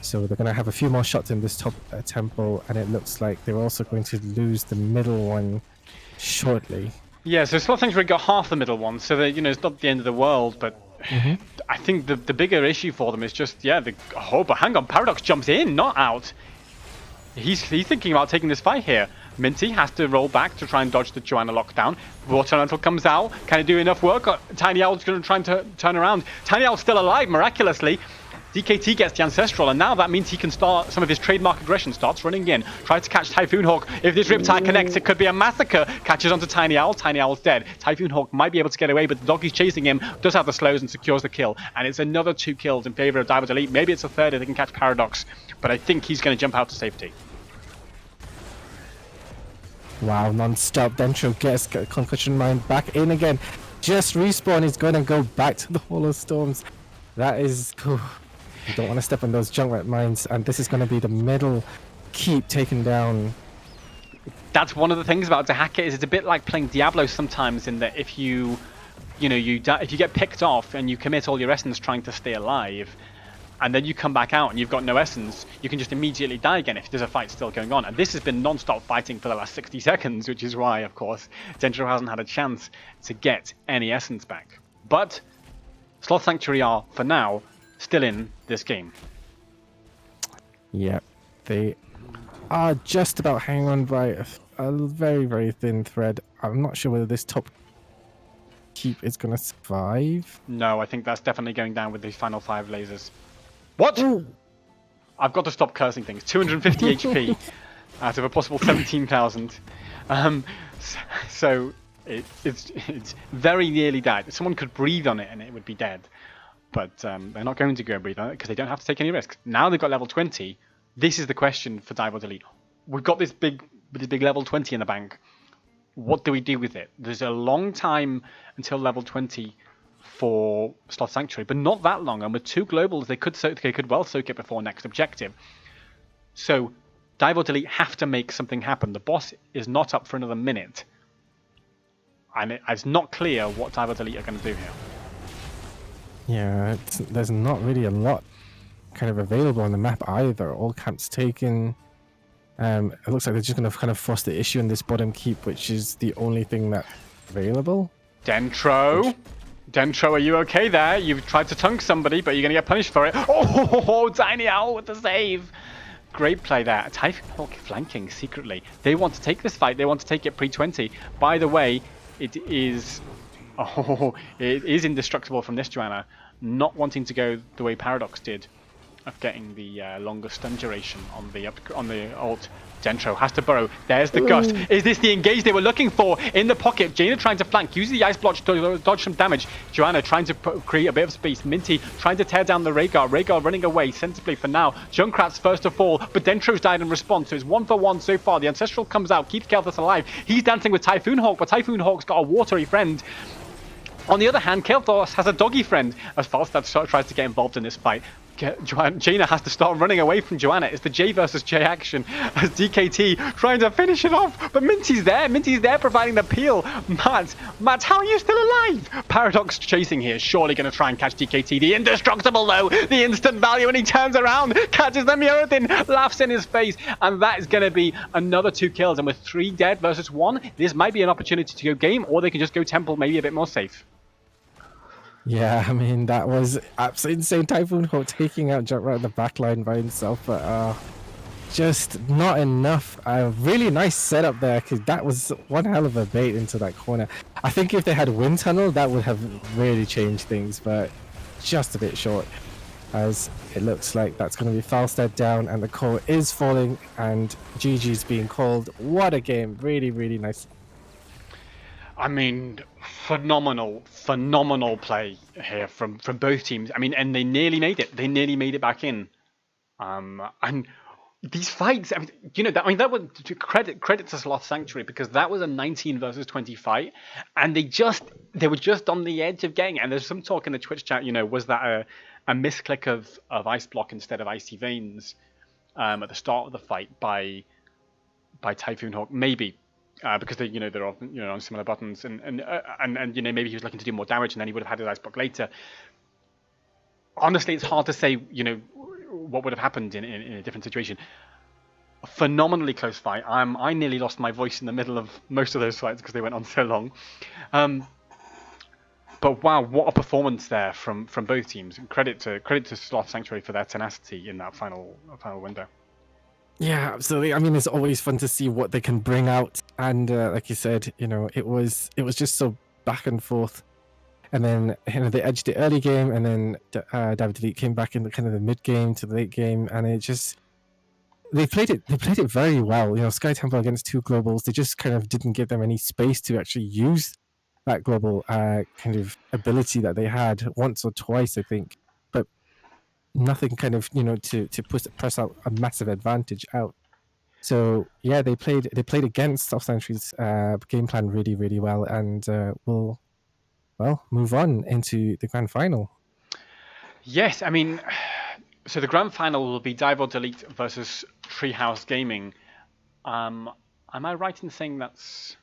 So they're going to have a few more shots in this top temple, and it looks like they're also going to lose the middle one shortly. Yeah, so Sloth Sanctuary got half the middle one, so that, you know, it's not the end of the world, but I think the bigger issue for them is just, yeah, but hang on, Paradox jumps in, not out. He's thinking about taking this fight here. Minty has to roll back to try and dodge the Joanna lockdown. Water Elemental comes out. Can he do enough work? Tiny Owl's going to try and turn around. Tiny Owl's still alive, miraculously. DKT gets the Ancestral, and now that means he can start some of his trademark aggression. Starts running in, tries to catch Typhoon Hawk. If this Riptide connects, it could be a massacre. Catches onto Tiny Owl. Tiny Owl's dead. Typhoon Hawk might be able to get away, but the doggy's chasing him, does have the slows and secures the kill. And it's another 2 kills in favor of DiVeOrDeLeTe. Maybe it's a third if they can catch Paradox, but I think he's going to jump out to safety. Wow, non-stop. Dentro gets Concussion Mine back in again. Just respawn is going to go back to the Hall of Storms. That is cool. You don't want to step on those Junkrat mines, and this is going to be the middle keep taken down. That's one of the things about Dahaka, is it's a bit like playing Diablo sometimes, in that if you get picked off and you commit all your essence trying to stay alive, and then you come back out and you've got no essence, you can just immediately die again if there's a fight still going on. And this has been non-stop fighting for the last 60 seconds, which is why, of course, Dendro hasn't had a chance to get any essence back. But Sloth Sanctuary are, for now, still in this game. Yeah, they are just about hanging on by a very, very thin thread. I'm not sure whether this top keep is going to survive. No, I think that's definitely going down with these final 5 lasers. What? Ooh. I've got to stop cursing things. 250 HP. out of a possible 17,000. Um, so it's very nearly dead. Someone could breathe on it and it would be dead. But they're not going to go and breathe on it because they don't have to take any risks. Now they've got level 20. This is the question for DiVeOrDeLeTe. We've got this big level 20 in the bank. What do we do with it? There's a long time until level 20 for Sloth Sanctuary, but not that long. And with 2 globals, they could well soak it before next objective. So DiVeOrDeLeTe have to make something happen. The boss is not up for another minute. And it's not clear what DiVeOrDeLeTe are going to do here. Yeah, there's not really a lot kind of available on the map either. All camps taken. It looks like they're just going to kind of force the issue in this bottom keep, which is the only thing that's available. Dentro, are you okay there? You've tried to tunk somebody, but you're going to get punished for it. Oh, Tiny Owl with the save. Great play there. Typhoon Hawk flanking secretly. They want to take this fight. They want to take it pre-20. By the way, it is indestructible from this Joanna, not wanting to go the way Paradox did, of getting the longer stun duration on the ult. Dentro has to burrow. There's the gust. Is this the engage they were looking for in the pocket? Jaina trying to flank, using the ice block to dodge some damage. Joanna trying to create a bit of space. Minty trying to tear down the Rhaegar. Rhaegar running away sensibly for now. Junkrat's first to fall, but Dentro's died in response, so it's 1 for 1 so far. The Ancestral comes out, keeps Kael'thas alive. He's dancing with Typhoon Hawk, but Typhoon Hawk's got a watery friend. On the other hand, Kael'thas has a doggy friend, as Falstad tries to get involved in this fight. Jaina has to start running away from Joanna. It's the J versus J action as DKT trying to finish it off. But Minty's there providing the peel. Matt, how are you still alive? Paradox chasing here, surely going to try and catch DKT. The indestructible though, the instant value, and he turns around, catches the Muradin, laughs in his face, and that is going to be another 2 kills. And with 3 dead versus 1, this might be an opportunity to go game, or they can just go temple, maybe a bit more safe. Yeah, I mean, that was absolutely insane. Typhoon Hawk taking out Junkrat in the backline by himself, but just not enough. A really nice setup there, because that was one hell of a bait into that corner. I think if they had Wind Tunnel, that would have really changed things, but just a bit short, as it looks like that's going to be Falstad down, and the core is falling, and GG's being called. What a game. Really, really nice. I mean, phenomenal play here from both teams. I mean, and they nearly made it. They nearly made it back in. And these fights, I mean, that was credit to Sloth Sanctuary, because that was a 19 versus 20 fight, and they were just on the edge of getting it. And there's some talk in the Twitch chat. Was that a misclick of Ice Block instead of Icy Veins at the start of the fight by Typhoon Hawk? Maybe. Because they're often on similar buttons, and maybe he was looking to do more damage, and then he would have had his ice block later. Honestly, it's hard to say what would have happened in a different situation. A phenomenally close fight. I nearly lost my voice in the middle of most of those fights because they went on so long. But wow, what a performance there from both teams. Credit to Sloth Sanctuary for their tenacity in that final window. Yeah, absolutely. I mean, it's always fun to see what they can bring out, and like you said, it was just so back and forth, and then they edged the early game, and then DiVeOrDeLeTe came back in the kind of the mid game to the late game, and they played it very well. Sky Temple against 2 globals, they just kind of didn't give them any space to actually use that global kind of ability that they had once or twice, I think, but nothing kind of to press out a massive advantage out. So yeah, they played against Sloth Sanctuary's game plan really, really well, and will move on into the grand final. Yes, I mean, so the grand final will be DiVeOrDeLeTe versus Treehouse Gaming. Am I right in saying that's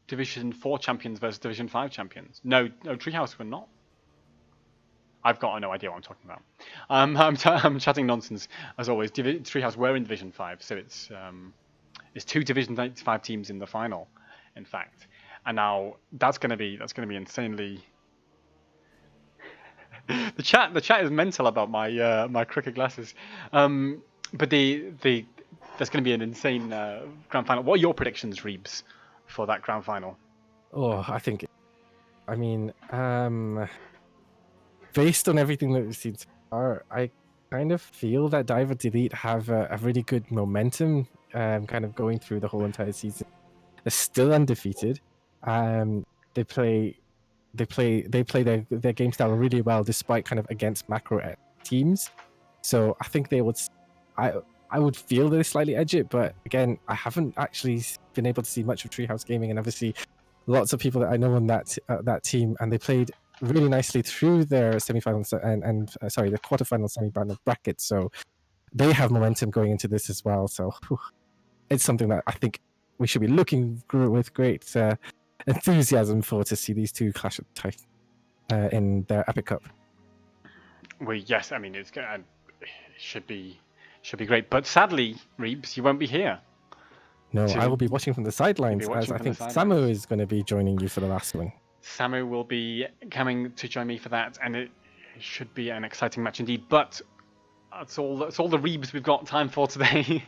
Division 4 champions versus Division 5 champions? No, Treehouse were not. I've got no idea what I'm talking about. I'm chatting nonsense as always. Treehouse were in Division 5, so it's 2 Division 5 teams in the final, in fact. And now that's going to be insanely. the chat is mental about my my cricket glasses. But there's going to be an insane grand final. What are your predictions, Reebs, for that grand final? Oh, based on everything that we've seen so far, I kind of feel that DiVeOrDeLeTe have a really good momentum kind of going through the whole entire season. They're still undefeated. They play their game style really well, despite kind of against macro teams. So I think they would. I would feel they slightly edge it, but again, I haven't actually been able to see much of Treehouse Gaming, and obviously, lots of people that I know on that team, and they played really nicely through their semifinals and sorry, the quarterfinal semi-final bracket. So they have momentum going into this as well. So it's something that I think we should be looking with great enthusiasm for to see these two clash in their Epic Cup. Well, yes, I mean it should be great, but sadly, Reebs, you won't be here. No, I will be watching from the sidelines, as I think Samu is going to be joining you for the last one. Samu will be coming to join me for that, and it should be an exciting match indeed. But that's all the Reebs we've got time for today.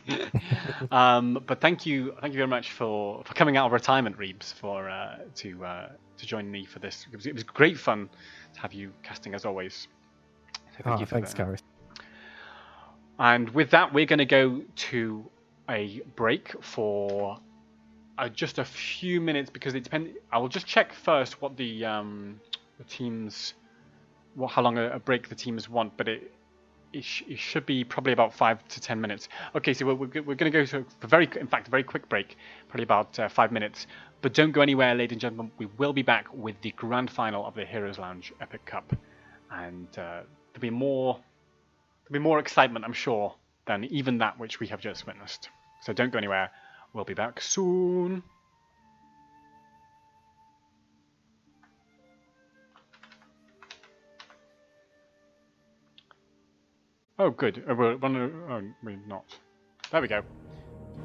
But thank you very much for coming out of retirement, Reebs, to join me for this. It was great fun to have you casting as always. So thank you for thanks, Gareth. And with that, we're going to go to a break for just a few minutes, because it depends. I will just check first what the teams, how long a break the teams want, but it should be probably about 5 to 10 minutes. Okay, so we're going to go to a very quick break, probably about 5 minutes. But don't go anywhere, ladies and gentlemen. We will be back with the grand final of the Heroes Lounge Epic Cup, and there'll be more excitement, I'm sure, than even that which we have just witnessed. So don't go anywhere. We'll be back soon. Oh, good. We're not. There we go.